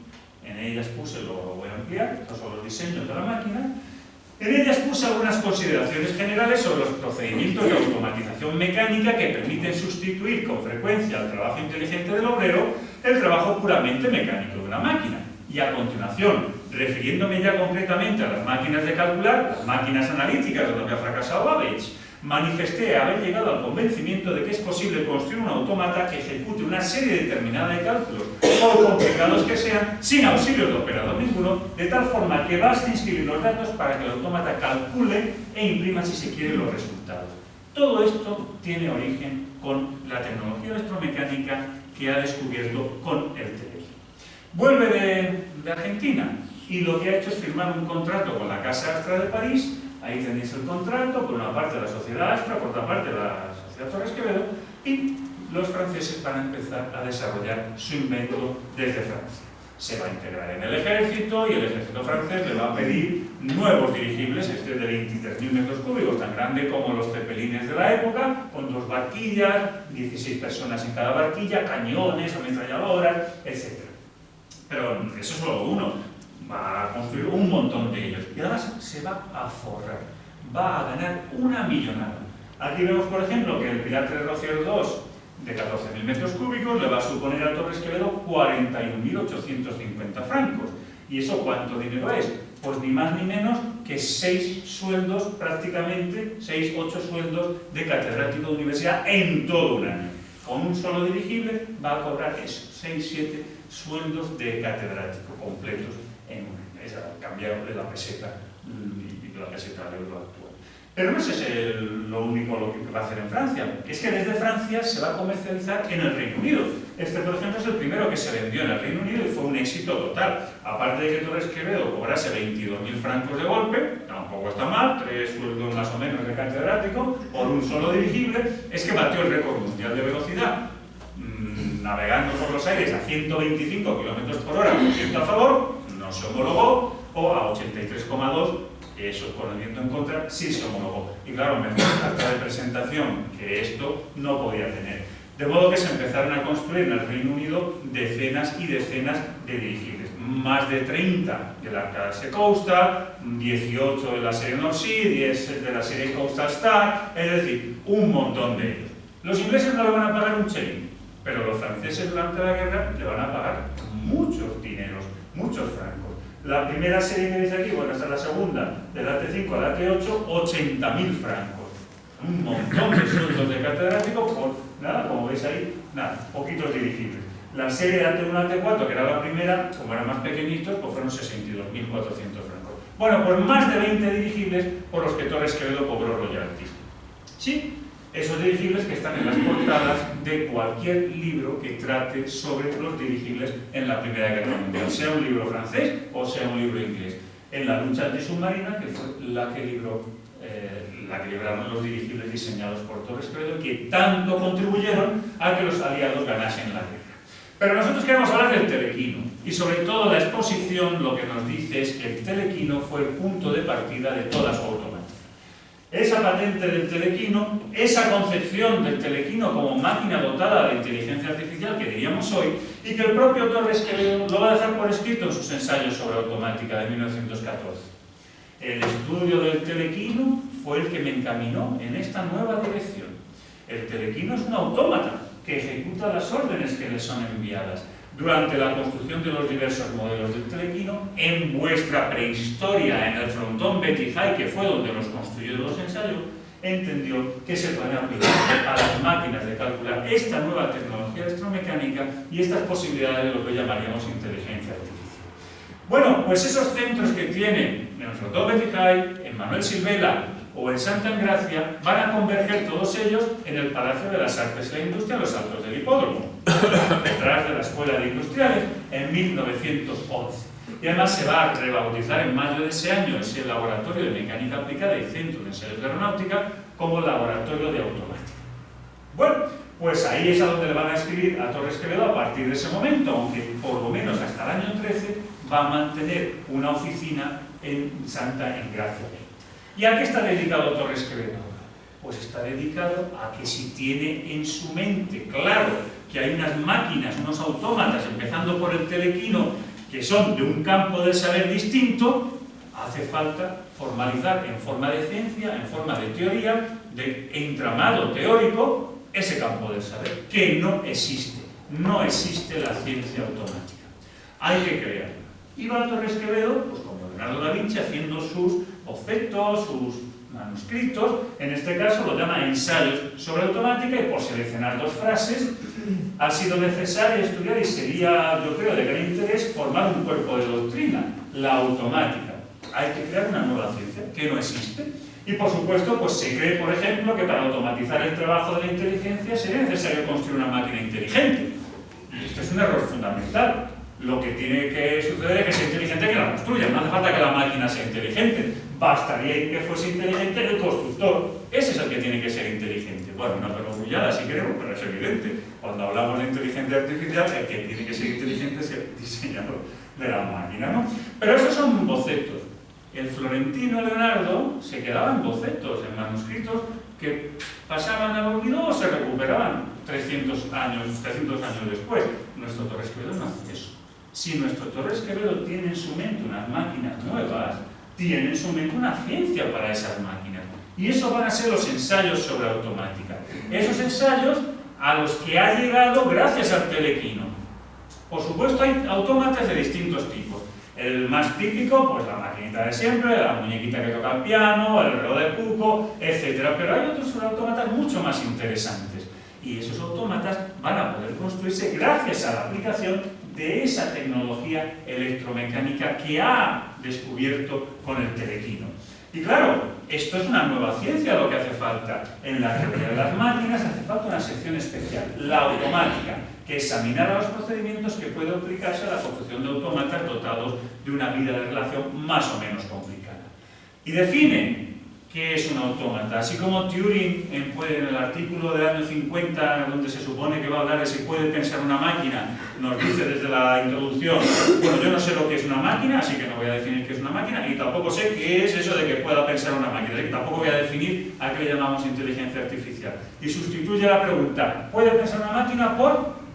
en ellas puse, lo voy a ampliar, estos son los diseños de la máquina. En ellas puse algunas consideraciones generales sobre los procedimientos de automatización mecánica que permiten sustituir con frecuencia al trabajo inteligente del obrero el trabajo puramente mecánico de una máquina. Y a continuación, refiriéndome ya concretamente a las máquinas de calcular, las máquinas analíticas donde ha fracasado Babbage, manifesté haber llegado al convencimiento de que es posible construir un autómata que ejecute una serie determinada de cálculos, por complicados que sean, sin auxilio de operador ninguno, de tal forma que baste inscribir los datos para que el autómata calcule e imprima, si se quiere, los resultados. Todo esto tiene origen con la tecnología electromecánica que ha descubierto con el teléfono. Vuelve de Argentina y lo que ha hecho es firmar un contrato con la Casa Astra de París. Ahí tenéis el contrato, por una parte la sociedad Astra, por otra parte la sociedad Torres Quevedo, y los franceses van a empezar a desarrollar su invento desde Francia. Se va a integrar en el ejército y el ejército francés le va a pedir nuevos dirigibles, este de 23.000 metros cúbicos, tan grande como los cepelines de la época, con 2 barquillas, 16 personas en cada barquilla, cañones, ametralladoras, etc. Pero eso es solo uno, va a construir un montón de ellos y además se va a forrar, va a ganar una millonada. Aquí vemos, por ejemplo, que el Pilar Tres Rocier 2 de 14.000 metros cúbicos le va a suponer a Torres Quevedo 41.850 francos. ¿Y eso cuánto dinero es? Pues ni más ni menos que 6 sueldos, prácticamente 6-8 sueldos de catedrático de universidad en todo un año. Con un solo dirigible va a cobrar eso, 6-7 sueldos de catedrático completos en un año. Es cambiar de la peseta y de la peseta al euro actual. Pero no es ese lo único lo que va a hacer en Francia. Es que desde Francia se va a comercializar en el Reino Unido. Este, por ejemplo, es el primero que se vendió en el Reino Unido y fue un éxito total. Aparte de que Torres Quevedo cobrase 22.000 francos de golpe, tampoco está mal, 3 sueldos más o menos de catedrático, por un solo dirigible, es que batió el récord mundial de velocidad. Navegando por los aires a 125 km por hora con viento a favor, no se homologó, o a 83,2, eso con el viento en contra, sí se homologó. Y claro, mejor carta de presentación que esto no podía tener. De modo que se empezaron a construir en el Reino Unido decenas y decenas de dirigibles. Más de 30 de la clase Coastal, 18 de la serie North Sea, 10 de la serie Coastal Star, es decir, un montón de ellos. Los ingleses no le van a pagar un chelín, pero los franceses durante la guerra le van a pagar muchos dineros, muchos francos. La primera serie que dice aquí, bueno, esta es la segunda, del AT5 al AT8, 80.000 francos. Un montón de sueldos de catedrático por, nada, como veis ahí, nada, poquitos dirigibles. La serie de AT1 al AT4, que era la primera, como eran más pequeñitos, pues fueron 62.400 francos. Bueno, pues más de 20 dirigibles por los que Torres Quevedo cobró royalties. Sí, esos dirigibles que están en las portadas de cualquier libro que trate sobre los dirigibles en la Primera Guerra Mundial, sea un libro francés o sea un libro inglés. En la lucha antisubmarina, que fue la que libraron los dirigibles diseñados por Torres Quevedo, que tanto contribuyeron a que los aliados ganasen la guerra. Pero nosotros queremos hablar del telequino, y sobre todo la exposición lo que nos dice es que el telequino fue el punto de partida de toda su automática. Esa patente del telequino, esa concepción del telequino como máquina dotada de inteligencia artificial que diríamos hoy, y que el propio Torres Quevedo lo va a dejar por escrito en sus ensayos sobre automática de 1914. El estudio del telequino fue el que me encaminó en esta nueva dirección. El telequino es un autómata que ejecuta las órdenes que le son enviadas. Durante la construcción de los diversos modelos del telequino, en vuestra prehistoria, en el frontón Betty High, que fue donde los construyó los ensayos, entendió que se pueden aplicar a las máquinas de calcular esta nueva tecnología electromecánica y estas posibilidades de lo que llamaríamos inteligencia artificial. Bueno, pues esos centros que tienen en el frontón Betty High, en Manuel Silvela o en Santa Engracia, van a converger todos ellos en el Palacio de las Artes y la Industria, los Altos del Hipódromo, detrás de la Escuela de Industriales, en 1911. Y además se va a rebautizar en mayo de ese año ese laboratorio de mecánica aplicada y centro de ensayos de aeronáutica como laboratorio de automática. Bueno, pues ahí es a donde le van a escribir a Torres Quevedo a partir de ese momento, aunque por lo menos hasta el año 13 va a mantener una oficina en Santa Engracia. ¿Y a qué está dedicado Torres Quevedo? Pues está dedicado a que si tiene en su mente claro que hay unas máquinas, unos autómatas, empezando por el telequino, que son de un campo del saber distinto, hace falta formalizar en forma de ciencia, en forma de teoría, de entramado teórico, ese campo del saber, que no existe. No existe la ciencia automática. Hay que crearla. Y va Torres Quevedo, pues como Leonardo da Vinci, haciendo sus bocetos, sus manuscritos, en este caso lo llama ensayos sobre automática, y por seleccionar 2 frases ha sido necesario estudiar, y sería, yo creo, de gran interés, formar un cuerpo de doctrina, la automática. Hay que crear una nueva ciencia que no existe. Y por supuesto, pues se cree, por ejemplo, que para automatizar el trabajo de la inteligencia sería necesario construir una máquina inteligente. Y esto es un error fundamental. Lo que tiene que suceder es que sea inteligente que la construya. No hace falta que la máquina sea inteligente. Bastaría que fuese inteligente el constructor. Ese es el que tiene que ser inteligente. Bueno, no, pero trullada si queremos, pero es evidente. Cuando hablamos de inteligencia artificial, el que tiene que ser inteligente es el diseñador de la máquina, ¿no? Pero esos son bocetos. El florentino Leonardo se quedaba en bocetos, en manuscritos que pasaban al olvido o se recuperaban 300 años después. Nuestro Torres Quevedo no hace eso. Si nuestro Torres Quevedo tiene en su mente unas máquinas nuevas, tiene en su mente una ciencia para esas máquinas. Y eso van a ser los ensayos sobre automática. Esos ensayos a los que ha llegado gracias al telequino. Por supuesto, hay autómatas de distintos tipos. El más típico, pues la maquinita de siempre, la muñequita que toca el piano, el reloj de cuco, etc. Pero hay otros autómatas mucho más interesantes. Y esos autómatas van a poder construirse gracias a la aplicación de esa tecnología electromecánica que ha descubierto con el telequino. Y claro, esto es una nueva ciencia lo que hace falta. En la teoría de las máquinas hace falta una sección especial, la automática, que examinará los procedimientos que puede aplicarse a la construcción de autómatas dotados de una vida de relación más o menos complicada. Y define qué es un autómata. Así como Turing, en el artículo del año 50, donde se supone que va a hablar de si puede pensar una máquina, nos dice desde la introducción, bueno, yo no sé lo que es una máquina, así que no voy a definir qué es una máquina, y tampoco sé qué es eso de que pueda pensar una máquina, así que tampoco voy a definir a qué le llamamos inteligencia artificial. Y sustituye la pregunta, ¿puede pensar una máquina? Por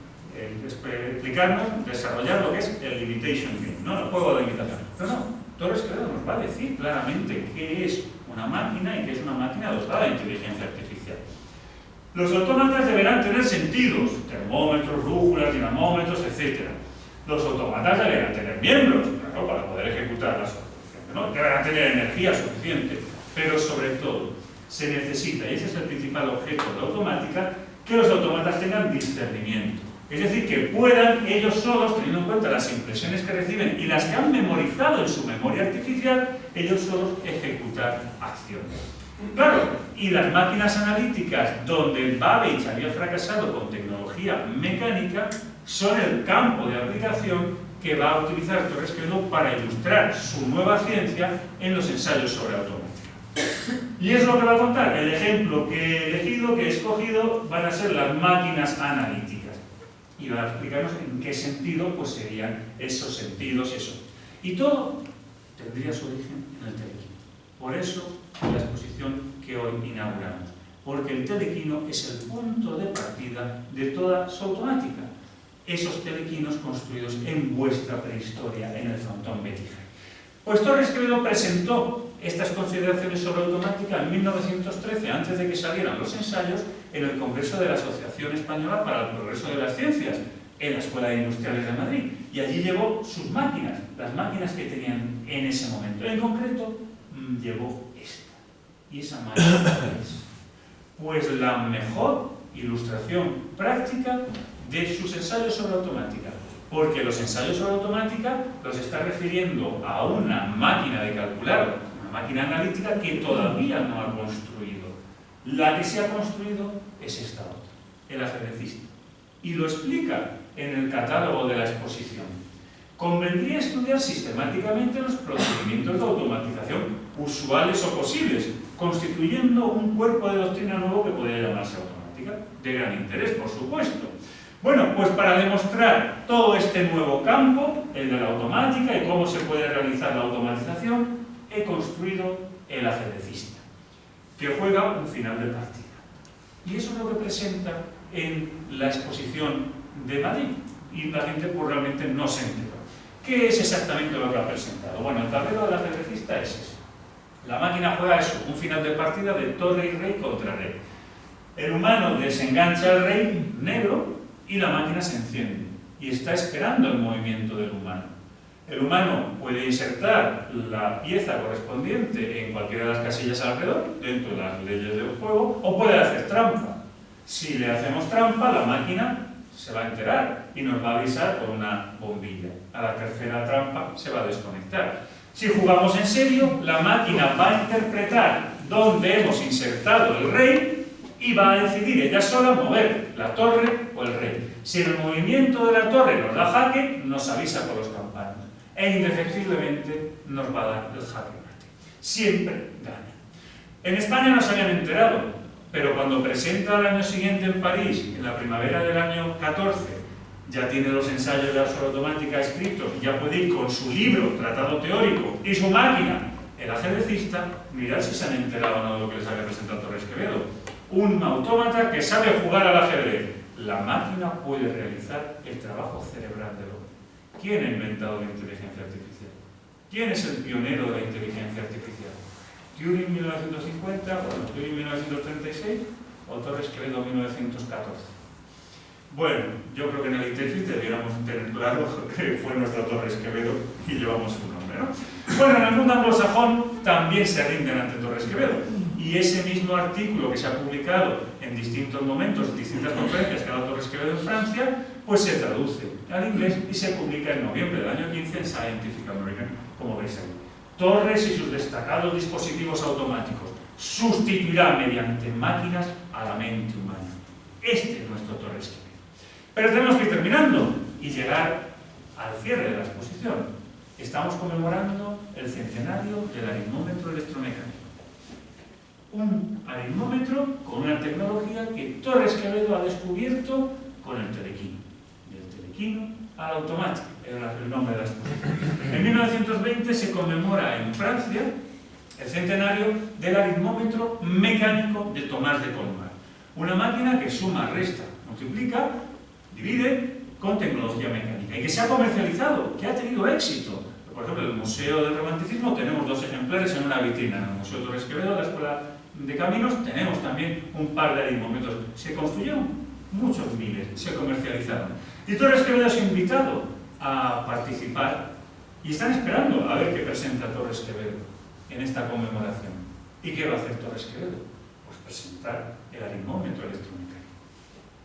explicarnos, desarrollar lo que es el limitation game, ¿no? El juego de limitación. No, Torres Quevedo nos va a decir claramente qué es una máquina y qué es una máquina dotada de inteligencia artificial. Los autómatas deberán tener sentidos, termómetros, brújulas, dinamómetros, etc. Los autómatas deberán tener miembros, claro, para poder ejecutar las operaciones, ¿no? Deberán tener energía suficiente, pero sobre todo se necesita, y ese es el principal objeto de la automática, que los autómatas tengan discernimiento. Es decir, que puedan ellos solos, teniendo en cuenta las impresiones que reciben y las que han memorizado en su memoria artificial, ellos solos ejecutar acciones. Claro, y las máquinas analíticas donde Babbage había fracasado con tecnología mecánica son el campo de aplicación que va a utilizar Torres Quevedo para ilustrar su nueva ciencia en los ensayos sobre automática. Y es lo que va a contar. El ejemplo que he elegido, que he escogido, van a ser las máquinas analíticas. Y va a explicarnos en qué sentido pues, serían esos sentidos, eso. Y todo tendría su origen en el telequino. Por eso, la exposición que hoy inauguramos. Porque el telequino es el punto de partida de toda su automática. Esos telequinos construidos en vuestra prehistoria, en el frontón Betty High. Pues Torres Quevedo presentó estas consideraciones sobre automática en 1913, antes de que salieran los ensayos, en el Congreso de la Asociación Española para el Progreso de las Ciencias, en la Escuela de Industriales de Madrid. Y allí llevó sus máquinas, las máquinas que tenían en ese momento. En concreto, llevó esta. ¿Y esa máquina es? Pues la mejor ilustración práctica de sus ensayos sobre automática. Porque los ensayos sobre automática los está refiriendo a una máquina de calcular, una máquina analítica que todavía no ha construido. La que se ha construido es esta otra, el ajedrecista. Y lo explica en el catálogo de la exposición. Convendría estudiar sistemáticamente los procedimientos de automatización usuales o posibles, constituyendo un cuerpo de doctrina nuevo que podría llamarse automática, de gran interés, por supuesto. Bueno, pues para demostrar todo este nuevo campo, el de la automática y cómo se puede realizar la automatización, he construido el ajedrecista, que juega un final de partida. Y eso es lo que presenta en la exposición de Madrid. Y la gente pues realmente no se enteró. ¿Qué es exactamente lo que ha presentado? Bueno, el tablero del ajedrecista es ese. La máquina juega eso, un final de partida de torre y rey contra rey. El humano desengancha al rey negro y la máquina se enciende y está esperando el movimiento del humano. El humano puede insertar la pieza correspondiente en cualquiera de las casillas alrededor, dentro de las leyes del juego, o puede hacer trampa. Si le hacemos trampa, la máquina se va a enterar y nos va a avisar por una bombilla. A la tercera trampa se va a desconectar. Si jugamos en serio, la máquina va a interpretar dónde hemos insertado el rey y va a decidir ella sola mover la torre o el rey. Si en el movimiento de la torre nos da jaque, nos avisa por los campanos. E indefectiblemente nos va a dar el jaque mate. Siempre gana. En España no se habían enterado, pero cuando presenta al año siguiente en París, en la primavera del año 14, ya tiene los ensayos de la automática escritos, ya puede ir con su libro, tratado teórico, y su máquina, el ajedrecista, mirad si se han enterado o no de lo que les había presentado Torres Quevedo. Un autómata que sabe jugar al ajedrez. La máquina puede realizar el trabajo cerebral del hombre. ¿Quién ha inventado la inteligencia artificial? ¿Quién es el pionero de la inteligencia artificial? ¿Turing 1950, bueno, Turing 1936 o Torres Quevedo 1914? Bueno, yo creo que en el ITEFI debiéramos tener claro que fue nuestro Torres Quevedo y llevamos su nombre, ¿no? Bueno, en el mundo anglosajón también se rinden ante Torres Quevedo. Y ese mismo artículo que se ha publicado en distintos momentos, en distintas conferencias que ha dado Torres Quevedo en Francia, pues se traduce al inglés y se publica en noviembre del año 15 en Scientific American, como veis ahí. Torres y sus destacados dispositivos automáticos sustituirá mediante máquinas a la mente humana. Este es nuestro Torres Quevedo. Pero tenemos que ir terminando y llegar al cierre de la exposición. Estamos conmemorando el centenario del aritmómetro electromecánico. Un aritmómetro con una tecnología que Torres Quevedo ha descubierto con el telequino. Del telequino al automático, era el nombre de la exposición. En 1920 se conmemora en Francia el centenario del aritmómetro mecánico de Tomás de Colmar. Una máquina que suma, resta, multiplica, divide con tecnología mecánica y que se ha comercializado, que ha tenido éxito. Por ejemplo, en el Museo del Romanticismo tenemos 2 ejemplares en una vitrina. En el Museo Torres Quevedo, la Escuela de Caminos, tenemos también un par de aritmómetros. Se construyeron muchos miles, se comercializaron. Y Torres Quevedo es invitado a participar y están esperando a ver qué presenta Torres Quevedo en esta conmemoración. ¿Y qué va a hacer Torres Quevedo? Pues presentar el aritmómetro electromecánico.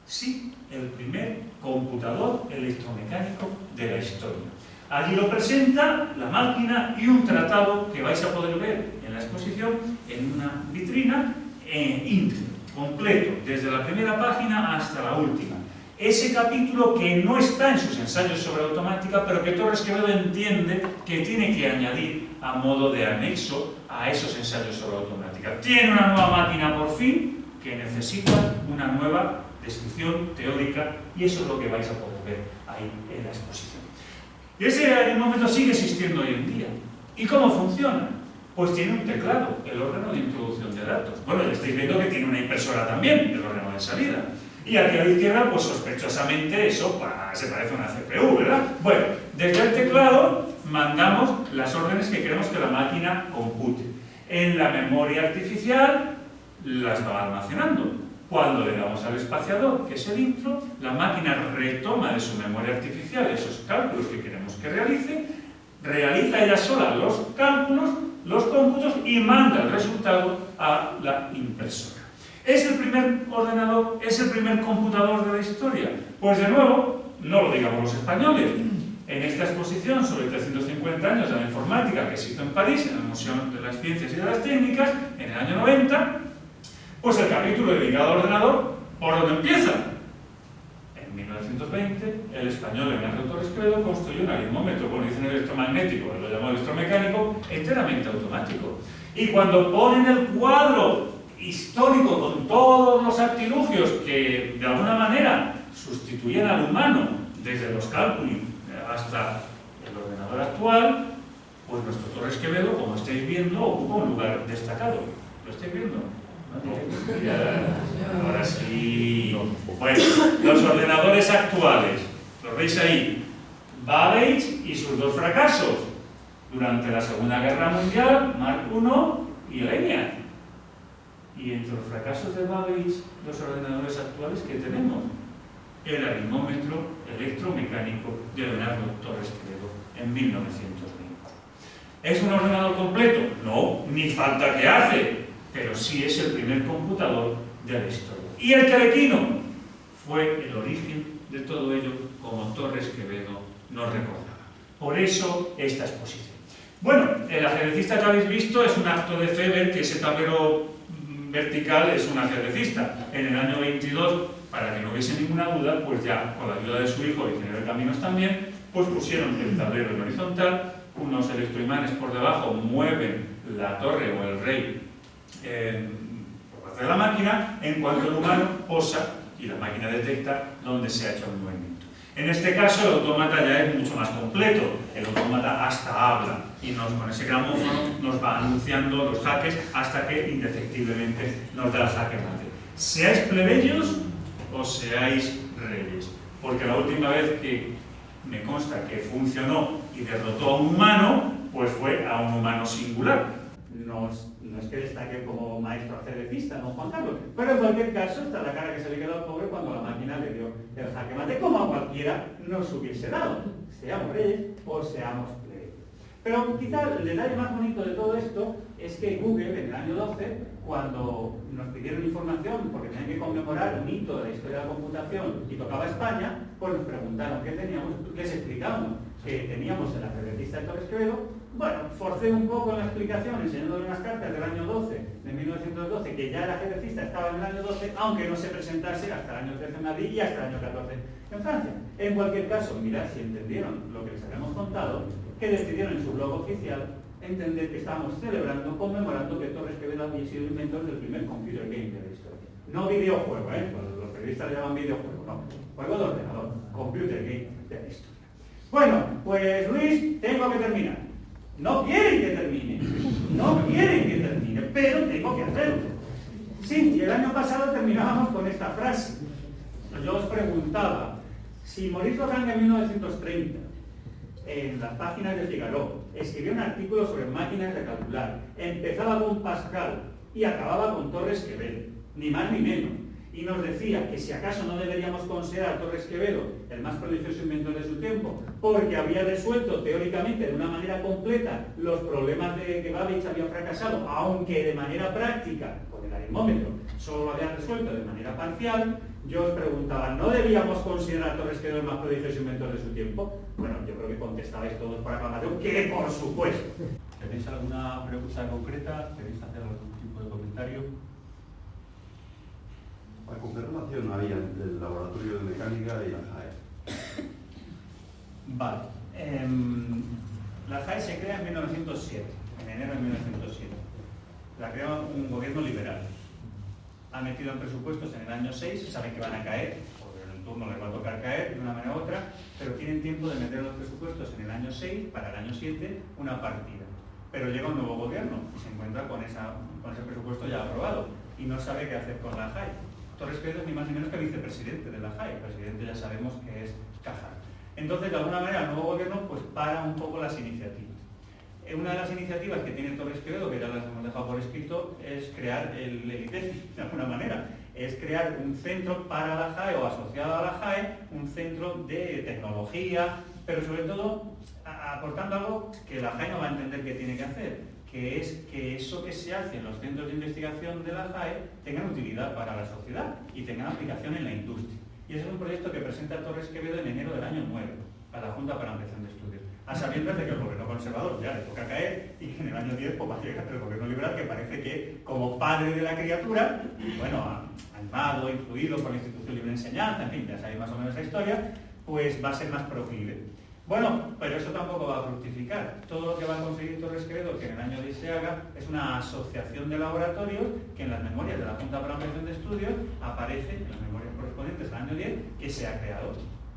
Sí, el primer computador electromecánico de la historia. Allí lo presenta la máquina y un tratado que vais a poder ver en la exposición en una vitrina íntegro, completo, desde la primera página hasta la última. Ese capítulo que no está en sus ensayos sobre automática, pero que Torres Quevedo entiende que tiene que añadir a modo de anexo a esos ensayos sobre automática. Tiene una nueva máquina por fin que necesita una nueva descripción teórica y eso es lo que vais a poder ver ahí en la exposición. Y ese aritmómetro sigue existiendo hoy en día. ¿Y cómo funciona? Pues tiene un teclado, el órgano de introducción de datos. Bueno, ya estáis viendo que tiene una impresora también, el órgano de salida. Y aquí a la izquierda, pues sospechosamente eso se parece a una CPU, ¿verdad? Bueno, desde el teclado mandamos las órdenes que queremos que la máquina compute. En la memoria artificial las va almacenando. Cuando le damos al espaciador, que es el intro, la máquina retoma de su memoria artificial esos cálculos que queremos que realiza ella sola los cálculos, los cómputos y manda el resultado a la impresora. ¿Es el primer ordenador, es el primer computador de la historia? Pues de nuevo, no lo digamos los españoles. En esta exposición sobre 350 años de la informática que se hizo en París, en el Museo de las Ciencias y de las Técnicas, en el año 90, pues el capítulo dedicado al ordenador, ¿por dónde empieza? En 1920, el español Leonardo Torres Quevedo construyó un aritmómetro, bueno, dicen electromagnético, lo llamó electromecánico, enteramente automático. Y cuando ponen el cuadro histórico con todos los artilugios que de alguna manera sustituyen al humano, desde los cálculos hasta el ordenador actual, pues nuestro Torres Quevedo, como estáis viendo, ocupa un lugar destacado. ¿Lo estáis viendo? Ahora sí. Bueno, los ordenadores actuales, los veis ahí, Babbage y sus 2 fracasos durante la Segunda Guerra Mundial, Mark I y el ENIAC. Y entre los fracasos de Babbage, los ordenadores actuales que tenemos, el aritmómetro electromecánico de Leonardo Torres Quevedo en 1920. ¿Es un ordenador completo? No, ni falta que hace, pero sí es el primer computador de la historia. Y el telequino fue el origen de todo ello, como Torres Quevedo nos recordaba. Por eso esta exposición. Bueno, el ajedrecista que habéis visto es un acto de fe ver que ese tablero vertical es un ajedrecista. En el año 22, para que no hubiese ninguna duda, pues ya con la ayuda de su hijo, ingeniero de caminos también, pues pusieron el tablero en horizontal, unos electroimanes por debajo mueven la torre o el rey por datos de la máquina en cuanto el humano posa y la máquina detecta dónde se ha hecho el movimiento. En este caso, el autómata ya es mucho más completo. El autómata hasta habla y con ese gramófono nos va anunciando los jaques hasta que indefectiblemente nos da el jaque mate. Seáis plebeyos o seáis reyes. Porque la última vez que me consta que funcionó y derrotó a un humano, pues fue a un humano singular. No es que destaque como maestro ajedrecista, ¿no, Juan Carlos? Pero en cualquier caso, está la cara que se le quedó al pobre cuando la máquina le dio el jaque mate, como a cualquiera nos hubiese dado, seamos reyes o seamos plebeyos. Pero quizá el detalle más bonito de todo esto es que Google, en el año 12, cuando nos pidieron información porque tenían que conmemorar un hito de la historia de la computación y tocaba España, pues nos preguntaron qué teníamos, les explicamos que teníamos el ajedrecista de Torres Quevedo. Bueno, forcé un poco en la explicación enseñándole unas cartas del año 12, de 1912, que ya el ajedrecista estaba en el año 12, aunque no se presentase hasta el año 13 en Madrid y hasta el año 14 en Francia. En cualquier caso, mirad si entendieron lo que les habíamos contado, que decidieron en su blog oficial entender que estábamos celebrando, conmemorando que Torres Quevedo había sido inventor del primer computer game de la historia. No videojuego, los periodistas le llaman videojuego, no, juego de ordenador, computer game de la historia. Bueno, pues Luis, tengo que terminar. No quieren que termine, pero tengo que hacerlo. Sí, y el año pasado terminábamos con esta frase. Yo os preguntaba, si Maurice Lagrange en 1930, en las páginas de Figaro, escribió un artículo sobre máquinas de calcular, empezaba con Pascal y acababa con Torres Quevedo, ni más ni menos, y nos decía que si acaso no deberíamos considerar a Torres Quevedo el más prodigioso inventor de su tiempo, porque había resuelto teóricamente de una manera completa los problemas de que Babbage había fracasado, aunque de manera práctica, con el aritmómetro, solo lo había resuelto de manera parcial. Yo os preguntaba, ¿no debíamos considerar a Torres Quevedo el más prodigioso inventor de su tiempo? Bueno, yo creo que contestabais todos por aclamación que por supuesto. ¿Tenéis alguna pregunta concreta? ¿Queréis hacer algún tipo de comentario? ¿Con qué relación había entre el laboratorio de mecánica y la JAE? Vale. La JAE se crea en 1907, en enero de 1907. La crea un gobierno liberal. Ha metido en presupuestos en el año 6, saben que van a caer, porque en el turno les va a tocar caer de una manera u otra, pero tienen tiempo de meter en los presupuestos en el año 6, para el año 7, una partida. Pero llega un nuevo gobierno y se encuentra con ese presupuesto ya aprobado y no sabe qué hacer con la JAE. Torres Quevedo es ni más ni menos que vicepresidente de la JAE, el presidente ya sabemos que es Cajal. Entonces, de alguna manera, el nuevo gobierno pues para un poco las iniciativas. Una de las iniciativas que tiene Torres Quevedo, que ya las hemos dejado por escrito, es crear el ITEFI, de alguna manera. Es crear un centro para la JAE o asociado a la JAE, un centro de tecnología, pero sobre todo aportando algo que la JAE no va a entender que tiene que hacer, que es que eso que se hace en los centros de investigación de la JAE tenga utilidad para la sociedad y tenga aplicación en la industria. Y ese es un proyecto que presenta Torres Quevedo en enero del año 9 a la Junta para Ampliación de Estudios, a sabiendas de que el gobierno conservador ya le toca caer y que en el año 10 pues, va a llegar el gobierno liberal, que parece que como padre de la criatura, bueno, animado, influido por la institución libre de enseñanza, en fin, ya sabéis más o menos esa historia, pues va a ser más proclive. Bueno, pero eso tampoco va a fructificar. Todo lo que va a conseguir Torres Quevedo, que en el año 10 se haga, es una asociación de laboratorios que en las memorias de la Junta para Ampliación de Estudios aparece, en las memorias correspondientes al año 10, que se ha creado.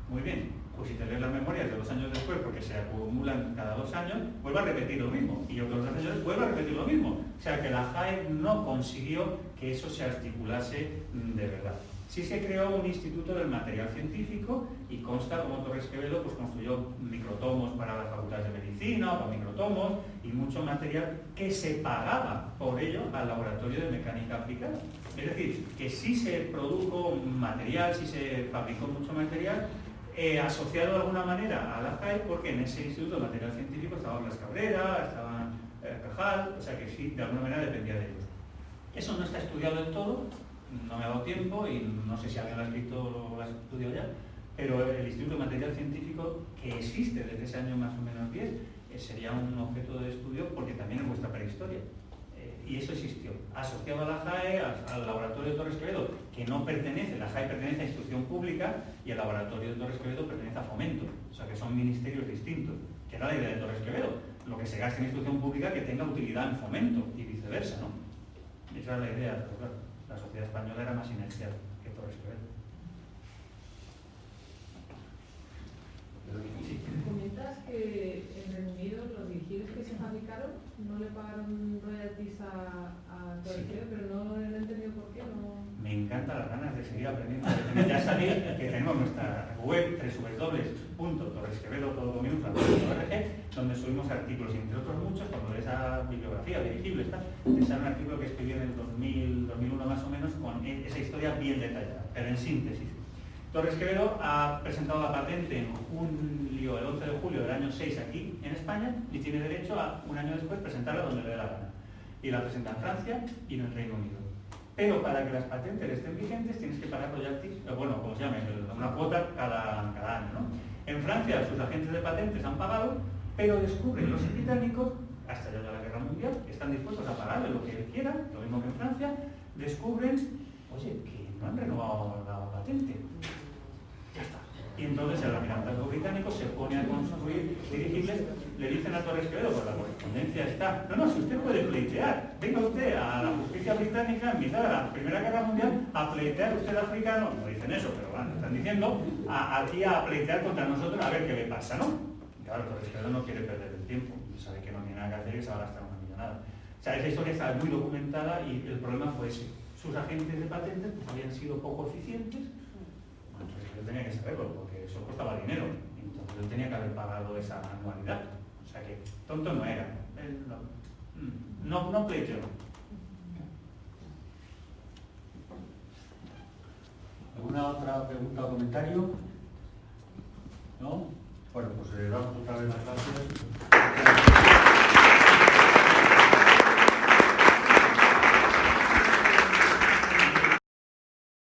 Muy bien, pues si te lees las memorias de 2 años después, porque se acumulan cada 2 años, vuelve a repetir lo mismo. Y otros 2 años después vuelve a repetir lo mismo. O sea que la JAE no consiguió que eso se articulase de verdad. Sí se creó un instituto del material científico y consta como Torres Quevedo pues, construyó microtomos para las facultades de medicina, para microtomos y mucho material que se pagaba por ello al laboratorio de mecánica aplicada. Es decir, que sí se produjo material, sí se fabricó mucho material asociado de alguna manera a la JAE, porque en ese instituto de material científico estaban Blas Cabrera, estaban Cajal, o sea que sí, de alguna manera dependía de ellos. Eso no está estudiado del todo. No me ha dado tiempo y no sé si alguien lo ha escrito o lo ha estudiado ya, pero el Instituto de Material Científico, que existe desde ese año más o menos 10, sería un objeto de estudio porque también es vuestra prehistoria. Y eso existió. Asociado a la JAE, al laboratorio de Torres Quevedo, que no pertenece, la JAE pertenece a institución pública y el laboratorio de Torres Quevedo pertenece a Fomento. O sea que son ministerios distintos, que era la idea de Torres Quevedo. Lo que se gaste en institución pública que tenga utilidad en Fomento y viceversa, ¿no? Esa es la idea, pero claro. la sociedad española era más inercial que Torres Quevedo. Sí. Comentas que en Reino Unido los dirigibles que se fabricaron no le pagaron royalties a Torres Quevedo, pero no he entendido por qué. No... Me encantan las ganas de seguir aprendiendo. Ya sabéis que tenemos nuestra web www.torresquevedo.org, donde subimos artículos, y entre otros muchos, cuando lees esa bibliografía, dirigibles, te sale un artículo que escribí en el 2001 más o menos, con esa historia bien detallada, pero en síntesis. Torres Quevedo ha presentado la patente en julio, el 11 de julio del año 6 aquí en España, y tiene derecho a un año después presentarla donde le dé la gana. Y la presenta en Francia y en el Reino Unido. Pero para que las patentes estén vigentes tienes que pagar royalties, bueno, como se llame, una cuota cada año, ¿no? En Francia sus agentes de patentes han pagado, pero descubren los británicos, hasta ya de la Guerra Mundial, que están dispuestos a pagarle lo que quieran, lo mismo que en Francia, descubren, oye, que no han renovado la patente. Ya está. Y entonces el almirantazgo británico se pone a construir dirigibles, le dicen a Torres Quevedo, pues la correspondencia está, no, si usted puede pleitear, venga usted a la justicia británica en mitad de la Primera Guerra Mundial a pleitear usted africano, no dicen eso, pero bueno, están diciendo, aquí a pleitear contra nosotros a ver qué le pasa, ¿no? Y claro, Torres Quevedo no quiere perder el tiempo, sabe que no tiene nada que hacer y se va a gastar una millonada. O sea, esa historia está muy documentada y el problema fue ese. Sus agentes de patentes pues, habían sido poco eficientes. Entonces él tenía que saberlo, porque eso costaba dinero. Entonces él tenía que haber pagado esa anualidad. O sea que tonto no era. Él no pleiteó. ¿Alguna otra pregunta o comentario? ¿No? Bueno, pues damos otra vez las gracias.